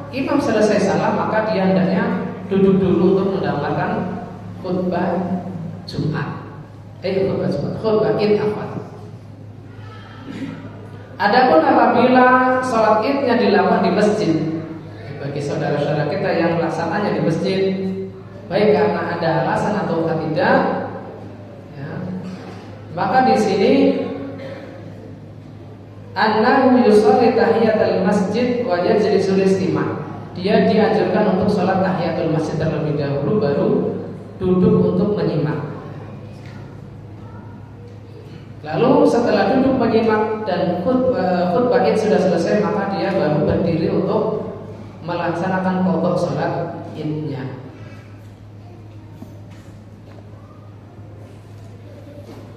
imam selesai salam, maka dia hendaknya duduk dulu untuk mendengarkan khutbah Jumat. Khutbah Id afwan. Adapun apabila sholat Idnya dilakukan di masjid, bagi saudara-saudara kita yang pelaksananya di masjid, baik karena ada alasan atau tidak, ya, maka di sini annahu yusalli tahiyatul masjid wa yajlisul istima'. Dia dianjurkan untuk sholat tahiyatul masjid terlebih dahulu, baru duduk untuk menyimak. Lalu setelah duduk menyimak dan khutbah Id sudah selesai, maka dia baru berdiri untuk melaksanakan qadha sholat Idnya.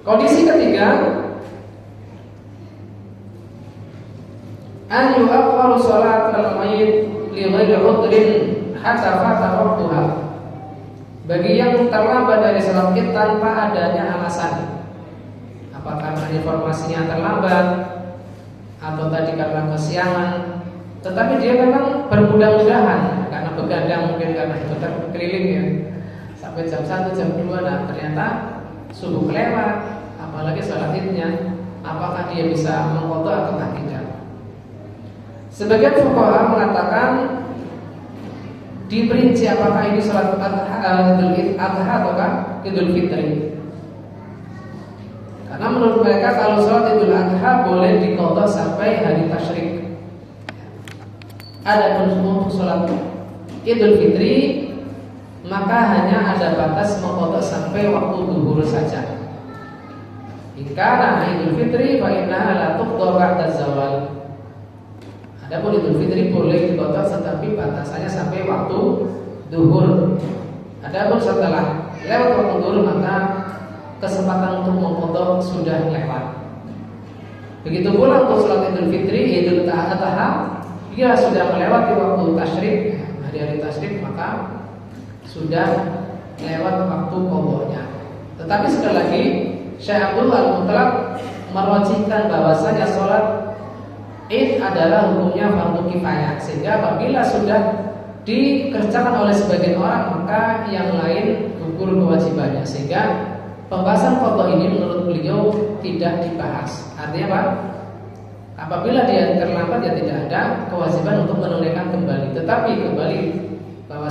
Kondisi ketiga, an yu'akhkharu sholat al-mayyit li ghairi udhrin hatta fata waqtuha. Bagi yang terlambat dari sholat Id tanpa adanya alasan, apakah karena informasinya terlambat atau tadi karena kesiangan, tetapi dia memang bermudah-mudahan karena begadang, mungkin karena itu terkeliling ya, sampai jam 1, jam 2, nah ternyata subuh kelewat, apalagi sholat Idnya, apakah dia bisa mengqadha atau tidak? Sebagian fuqaha mengatakan diperinci apakah ini sholat Idul Adha ataukah Idul Fitri. Karena menurut mereka kalau sholat Idul Adha boleh diqadha sampai hari tasyrik. Adapun untuk sholat Idul Fitri maka hanya ada batas mengqadha sampai waktu zuhur saja. Jika Idul Fitri fa innaha la tuqda ba'da zawal. Adapun Idul Fitri boleh diqadha tetapi batasannya sampai waktu zuhur. Adapun setelah lewat waktu zuhur maka kesempatan untuk mengqadha sudah lewat. Begitu pula untuk sholat Idul Fitri, Idul Adha, dia sudah melewati waktu tasyrik, hari-hari tasyrik, maka sudah lewat waktu qadhanya. Tetapi sekali lagi Syekh Abdul Al-Mutlaq merwajibkan bahwasanya sholat Id adalah hukumnya fardu kifayah, sehingga apabila sudah dikerjakan oleh sebagian orang maka yang lain gugur kewajibannya, sehingga pembahasan qadha ini menurut beliau tidak dibahas. Artinya apa? Apabila dia terlambat ya tidak ada kewajiban untuk menunaikan kembali. Tetapi kembali bahwa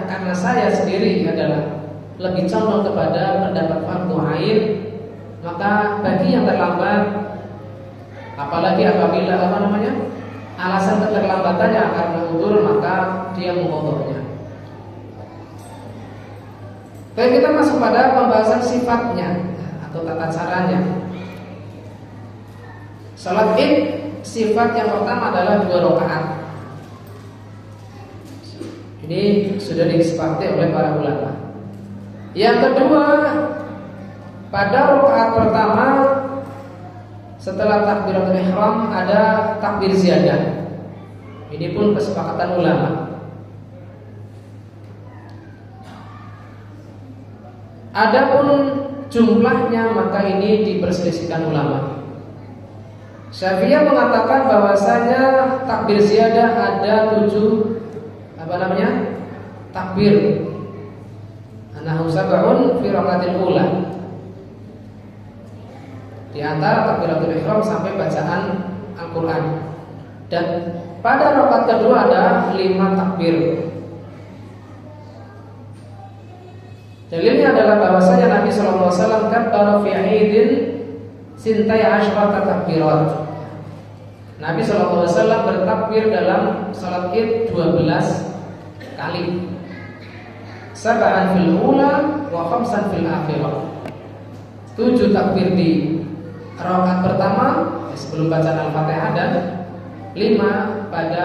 karena saya sendiri adalah lebih condong kepada pendapat fardu ain, maka bagi yang terlambat, apalagi apabila alasan keterlambatannya karena udzur, maka dia mengqadhanya. Baik, kita masuk pada pembahasan sifatnya atau tata caranya. Salat Id sifat yang pertama adalah 2 rakaat. Ini sudah disepakati oleh para ulama. Yang kedua, pada rakaat pertama setelah takbiratul ihram ada takbir ziyadah. Ini pun kesepakatan ulama. Adapun jumlahnya maka ini diperselisihkan ulama. Syafi'iyah mengatakan bahwasanya takbir ziyadah ada 7 takbir. Anahu sab'un fi raqatil ula. Di antara takbiratul ihram sampai bacaan Al-Qur'an. Dan pada rakaat kedua ada 5 takbir. Dalilnya adalah bahwasanya Nabi sallallahu alaihi wasallam kabbara fi 'idin sintai asyrata takbirat. Nabi sallallahu alaihi wasallam bertakbir dalam salat Id 12 kali. Sab'an fil ula wa khamsan fil akhirah. 7 takbir di rakaat pertama sebelum bacaan Al-Fatihah dan 5 pada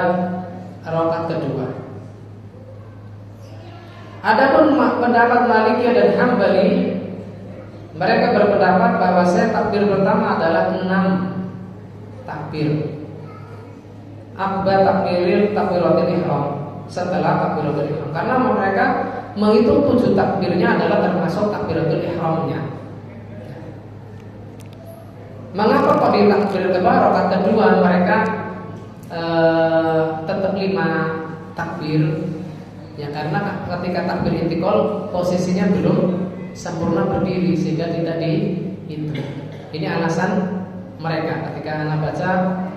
rakaat kedua. Adapun pendapat Malikiyah dan Hambali, mereka berpendapat bahwasanya takbir pertama adalah 6 takbir. Akbar takbiratul ihram, setelah takbiratul ihram. Karena mereka menghitung 7 takbirnya adalah termasuk takbiratul ihramnya. Mengapa kok di takbir kedua, rakaat kedua mereka tetap 5 takbir? Ya karena ketika takbir intikal posisinya belum sempurna berdiri sehingga tidak dihitung. Ini alasan mereka ketika anak baca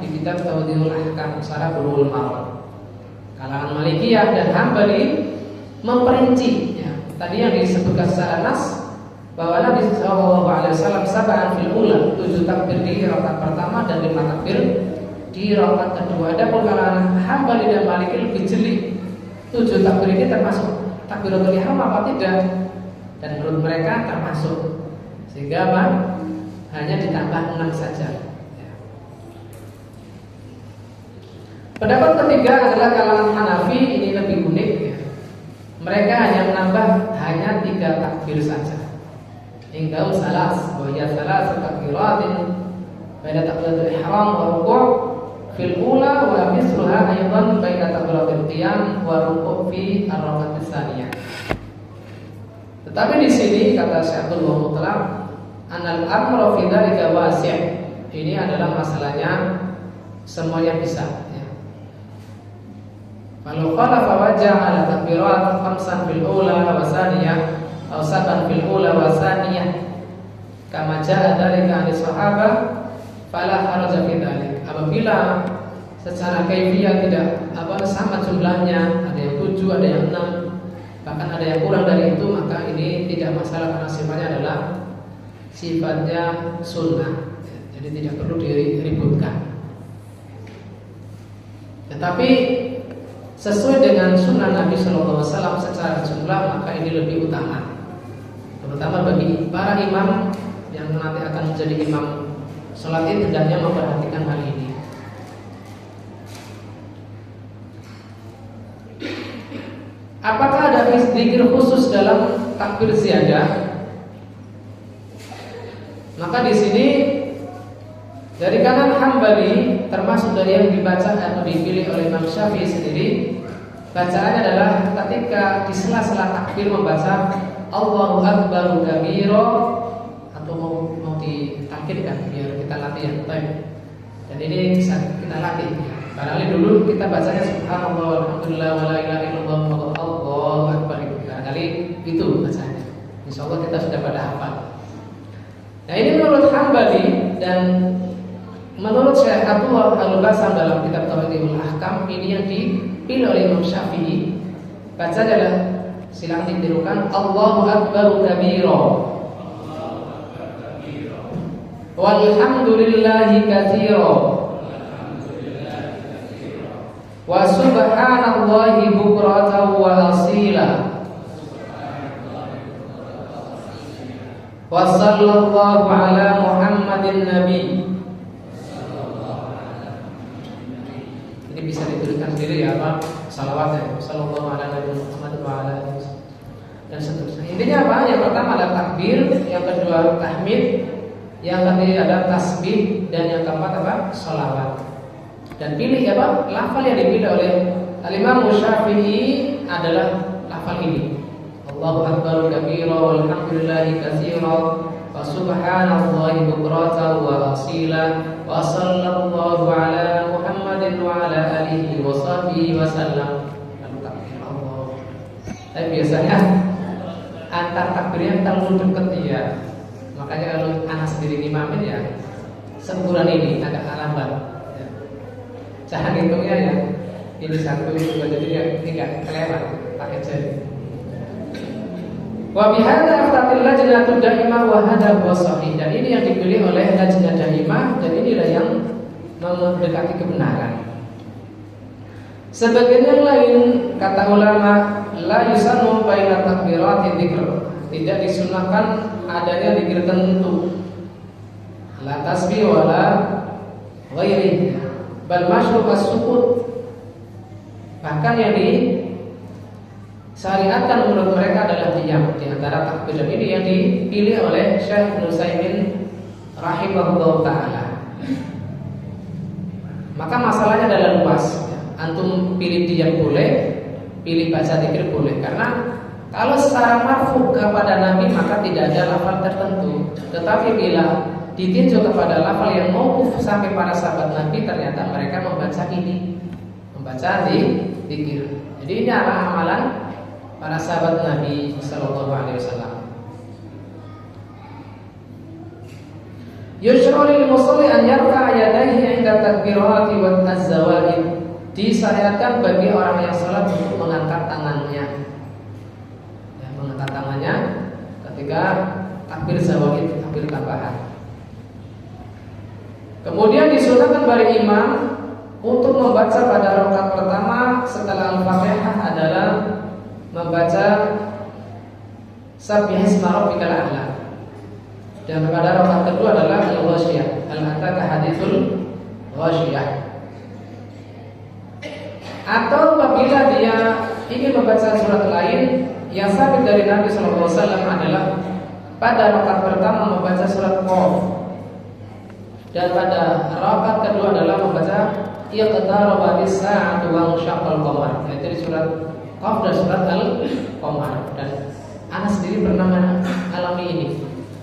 di kitab Tawdihul Ahkam Syarah Bulughul Maram. Kalangan Malikiyah dan Hambali memperinci ya. Tadi yang disebutkan secara nas bahwa Nabi SAW sab'an fil ula, 7 takbir di rakaat pertama dan 5 takbir di rakaat kedua. Adapun kalangan Hambali dan Maliki lebih jeli, 7 takbir ini termasuk takbiratul ihram apa tidak? Dan menurut mereka termasuk, sehingga apa? Hanya ditambah 6 saja. Pendapat ketiga adalah kalangan Hanafi, ini lebih unik ya. Mereka hanya menambah hanya 3 takbir saja. Hingga salas, wajah salas takbiratin pada takbiratul ihram wa ruku' fil ula wa misluha aydan baina takbiratul qiyam wa ruku' fi ar-raka'atis tsaniyah. Tetapi di sini kata Syekhul Mutlaq, anal amru fi dzalika wasi'. Ini adalah masalahnya semuanya bisa ya. Kalau khalafa wajah ala takbirat khamsan fil ula wa tsaniyah aw saban fil ula wa tsaniyah kama jaa dzalika an sahabah fala haraja fi dzalik. Apabila secara kaifiyah tidak sama jumlahnya, ada yang 7, ada yang 6, bahkan ada yang kurang dari itu, maka ini tidak masalah karena sifatnya adalah sifatnya sunnah, jadi tidak perlu diributkan. Tetapi sesuai dengan sunnah Nabi SAW secara jumlah, maka ini lebih utama, terutama bagi para imam yang nanti akan menjadi imam sholat id, hendaknya memperhatikan hal ini. Apakah ada zikir khusus dalam takbir ziyadah? Maka di sini dari kanan Hambali, termasuk dari yang dibaca atau dipilih oleh Imam Syafi'i sendiri, bacaannya adalah ketika di sela-sela takbir membaca Allahu Akbar kabira, atau mau ditakkirkan biar kita latihan. Dan ini bisa kita latih. Barangkali dulu kita bacanya subhanallah walhamdulillah wala ilaha illallah Allahu akbar. Barangkali itu bacanya. Insyaallah kita sudah pada hafal. Nah, ini menurut Hambali dan menurut Syekh Abdullah Al-Basam dalam kitab Tawdihul Ahkam, ini yang dipilih oleh Imam Syafi'i. Baca adalah silang ditirukan Allahu akbar kabira. Walhamdulillahi katsira. Wa subhanallahi bukratan wa asila. Wa sallallahu ala Muhammadin nabi. Ini bisa dituliskan sendiri ya, apa? Salawatnya sallallahu ala nabi Muhammad wa ala alihi dan seterusnya. Intinya apa? Yang pertama adalah takbir, yang kedua tahmid, yang ketiga ada tasbih, dan yang keempat apa? Shalawat. Dan pilih apa? Lafal yang dipilih oleh Al-Imam Syafi'i adalah lafal ini. Allahu akbar kabira walhamdulillahi katsira wa subhanallahi bukratan wa asila wa sallallahu ala Muhammadin wa ala alihi wa sahbihi wa sallam. Lalu takbir Allah. Tapi biasanya antar takbirnya terlalu dekat ya. Makanya kalau anak sendiri imamin ya semburan ini agak lambat. Jangan hitungnya ya ini satu itu jadi ya tidak kelewat pakai jari. Wa bihadza aftatil lajnatud daimah wa hadza huwa sahih. Dan ini yang dipilih oleh lajnah daimah, dan inilah yang mendekati kebenaran. Sebagian yang lain kata ulama la yusannu baina takbirati dzikr. Tidak disunahkan adanya zikir tertentu. La tasbih wala ghairi. bal masyru' as-sukut. Bahkan yang disyariatkan menurut mereka adalah diam di antara takbir, dan ini yang dipilih oleh Syekh Ibnu Utsaimin rahimahullah taala. Maka masalahnya adalah luas. Antum pilih diam boleh, pilih baca zikir boleh. Karena kalau secara marfu kepada Nabi maka tidak ada lafal tertentu. Tetapi bila ditinjau kepada lafal yang mauquf sampai para sahabat Nabi, ternyata mereka membaca ini, membaca zikir. Jadi ini adalah amalan para sahabat Nabi sallallahu alaihi wasallam. Yushra'u lil musalli an yarfa'a yadayhi 'inda takbirati wa az-zawa'id. Disyariatkan bagi orang yang salat untuk mengangkat tangannya, ya, mengangkat tangannya ketika takbir zawaid, takbir tambahan. Kemudian disunahkan bagi imam untuk membaca pada rakaat pertama setelah Al-Fatihah adalah membaca Sabbihisma rabbikal a'la. Dan pada rakaat kedua adalah Al-Ghasyiyah, Al-Ataka haditsul Ghasyiyah. Atau apabila dia ingin membaca surat lain, yang sabit dari Nabi SAW adalah pada rakaat pertama membaca surat Qaf, dan pada rakaat kedua adalah membaca Iqtarabati as-sa'atu wa insyaqqal qamar. Yaitu di surat Qaf dan surat Al-Qamar. Dan Anas sendiri pernah mengalami ini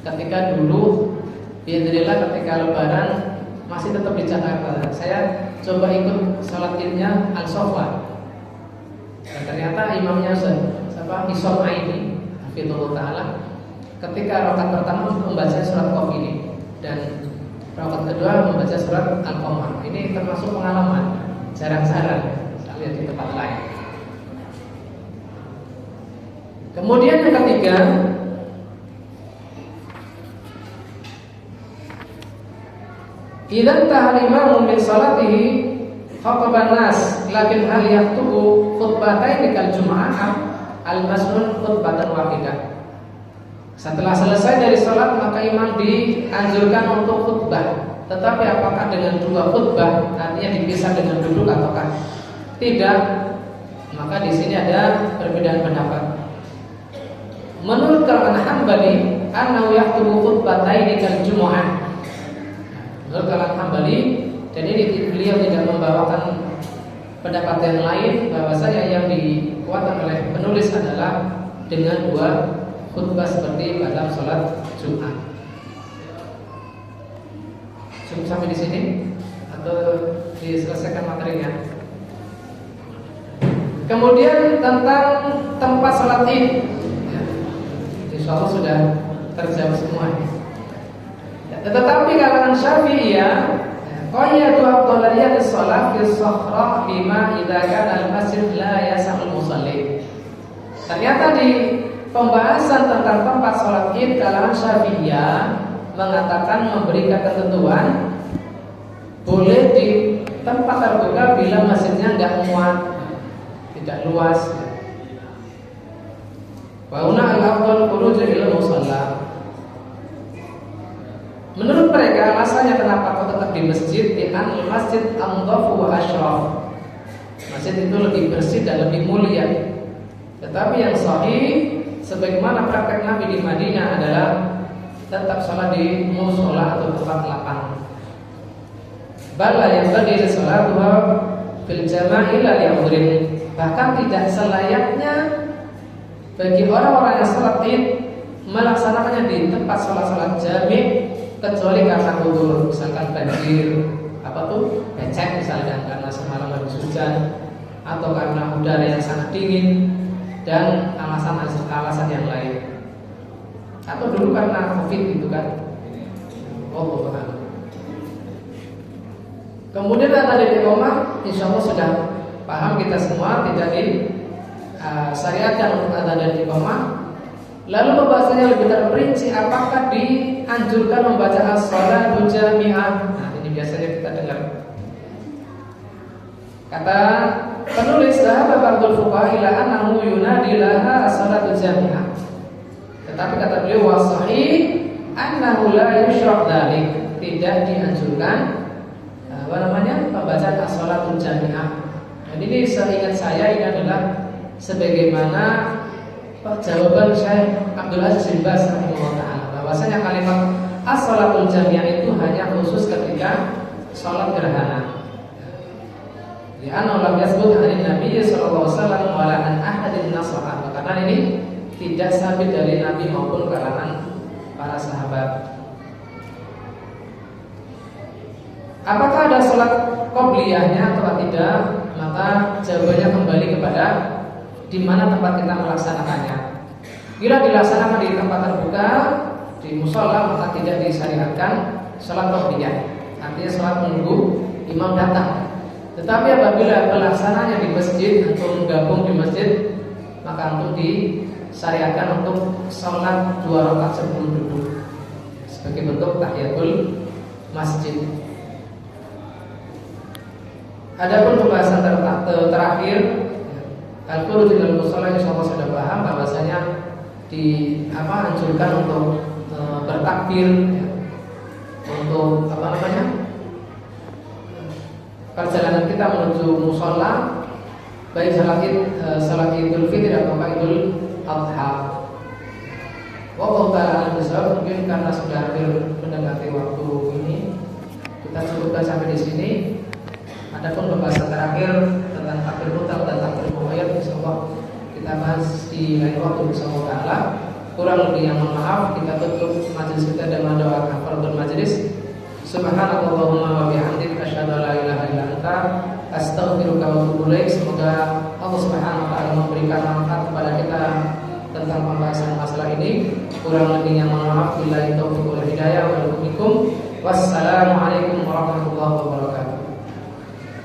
ketika dulu biadrillah ketika lebaran masih tetap di Jakarta. Saya coba ikut sholat idnya Al-Sofa, dan ternyata imamnya siapa? Isom Aini hafizahullah taala. Ketika rakaat pertama membaca surat Qaf ini, dan rakaat kedua membaca surat Al-Qamar. Ini termasuk pengalaman jarang-jarang saya lihat di tempat lain. Kemudian yang ketiga, idzan tahal imamu min salatihi khataban nas lakin hal yaktubu khutbatain kal jum'ah al-masnun khutbatan wahidah. Setelah selesai dari salat maka imam dianjurkan untuk khutbah. Tetapi apakah dengan dua khutbah, artinya dipisah dengan duduk ataukah tidak? Maka di sini ada perbedaan pendapat. Menurut kalangan Hambali, annahu yaktubu khutbataini kal jum'ah. Menurut kalangan Hambali, dan ini beliau tidak membawakan pendapat yang lain, bahwasanya yang dikuatkan oleh penulis adalah dengan dua khutbah seperti pada sholat Jumat. Cukup sampai di sini atau diselesaikan materinya? Kemudian tentang tempat sholat Id, ya, insya Allah sudah terjawab semua. Tetapi kalangan Syafi'iyah, qayyadu afdaliyati shalah fi shahrah bima idza kana al-masjid la yas'ul musalli. Ternyata di pembahasan tentang tempat sholat Id, kalangan Syafi'iyah mengatakan memberikan ketentuan boleh di tempat terbuka bila masjidnya enggak muat, tidak luas. Wa huna al-afdal khuruj ila musalla. Menurut mereka alasannya kenapa kau tetap di masjid, karena masjid anzafu wa asyraf. Masjid itu lebih bersih dan lebih mulia. Tetapi yang sahih sebagaimana praktek Nabi di Madinah adalah tetap sholat di mushola atau tempat lapang. Bala yang bagi sholat fil jamaah illa li'udhrin. Bahkan tidak selayaknya bagi orang-orang yang sholat Id melaksanakannya di tempat sholat jami' kecuali karena udzur, misalkan banjir, becek misalkan karena semalam habis hujan, atau karena udara yang sangat dingin, dan alasan yang lain, atau dulu karena COVID gitu kan. Oh, kemudian ada di Iqamah, insya Allah sudah paham kita semua, tidak disyariatkan untuk ada di Iqamah. Lalu pembahasannya lebih terperinci, apakah dianjurkan membaca as-shalatu jami'ah? Nah, ini biasanya kita dengar. Kata penulis, sahabat ba'dul fuqaha ila annahu yunadi laha as-shalatu jami'ah. Tetapi kata beliau, wa sahih annahu la yushraq dzalik, tidak dianjurkan pembacaan as-shalatul jami'ah. Dan ini seingat saya ini adalah sebagaimana jawaban Syekh Abdul Aziz bin Baz rahimahullah, bahwasanya kalimat as-shalatul jami'ah itu hanya khusus ketika salat gerhana. Ya, lam yasbut 'anil Nabi sallallahu alaihi wasallam wala an ahadin nasahaba. Karena ini tidak sabit dari Nabi maupun kalangan para sahabat. Apakah ada salat qobliyahnya atau tidak? Maka jawabannya kembali kepada di mana tempat kita melaksanakannya. Bila dilaksanakan di tempat terbuka, di musola, maka tidak disyariatkan salat qobliyah. Artinya salat menunggu imam datang. Tetapi apabila pelaksananya di masjid atau menggabung di masjid, maka untuk disyariatkan untuk sholat 2 rakaat sebelum duduk sebagai bentuk tahiyatul masjid. Adapun pembahasan terakhir al-khuruj ilal mushola, insyaallah sudah paham bahwasanya anjurkan untuk bertakbir, untuk perjalanan kita menuju musola, baik salat Idul Fitri atau Idul Adha. Wallahu ta'ala a'lam. Mungkin karena sudah hampir mendekati waktu ini, kita cukupkan sampai di sini. Adapun pembahasan terakhir tentang takbir mutlak dan takbir muqayyad, insyaallah kita bahas di lain waktu insyaallah taala. Kurang lebihnya mohon maaf. Kita tutup majelis kita dengan doa kafaratul majelis. Subhanallahumma wa bihamdika asyhadu an la ilaha illa anta astaghfiruka wa atubu ilaik. Semoga Allah Subhanahu wa taala memberikan manfaat kepada kita tentang pembahasan masalah ini. Kurang lebihnya mohon maaf. Billahi taufiq wal hidayah. Wassalamualaikum warahmatullahi wabarakatuh.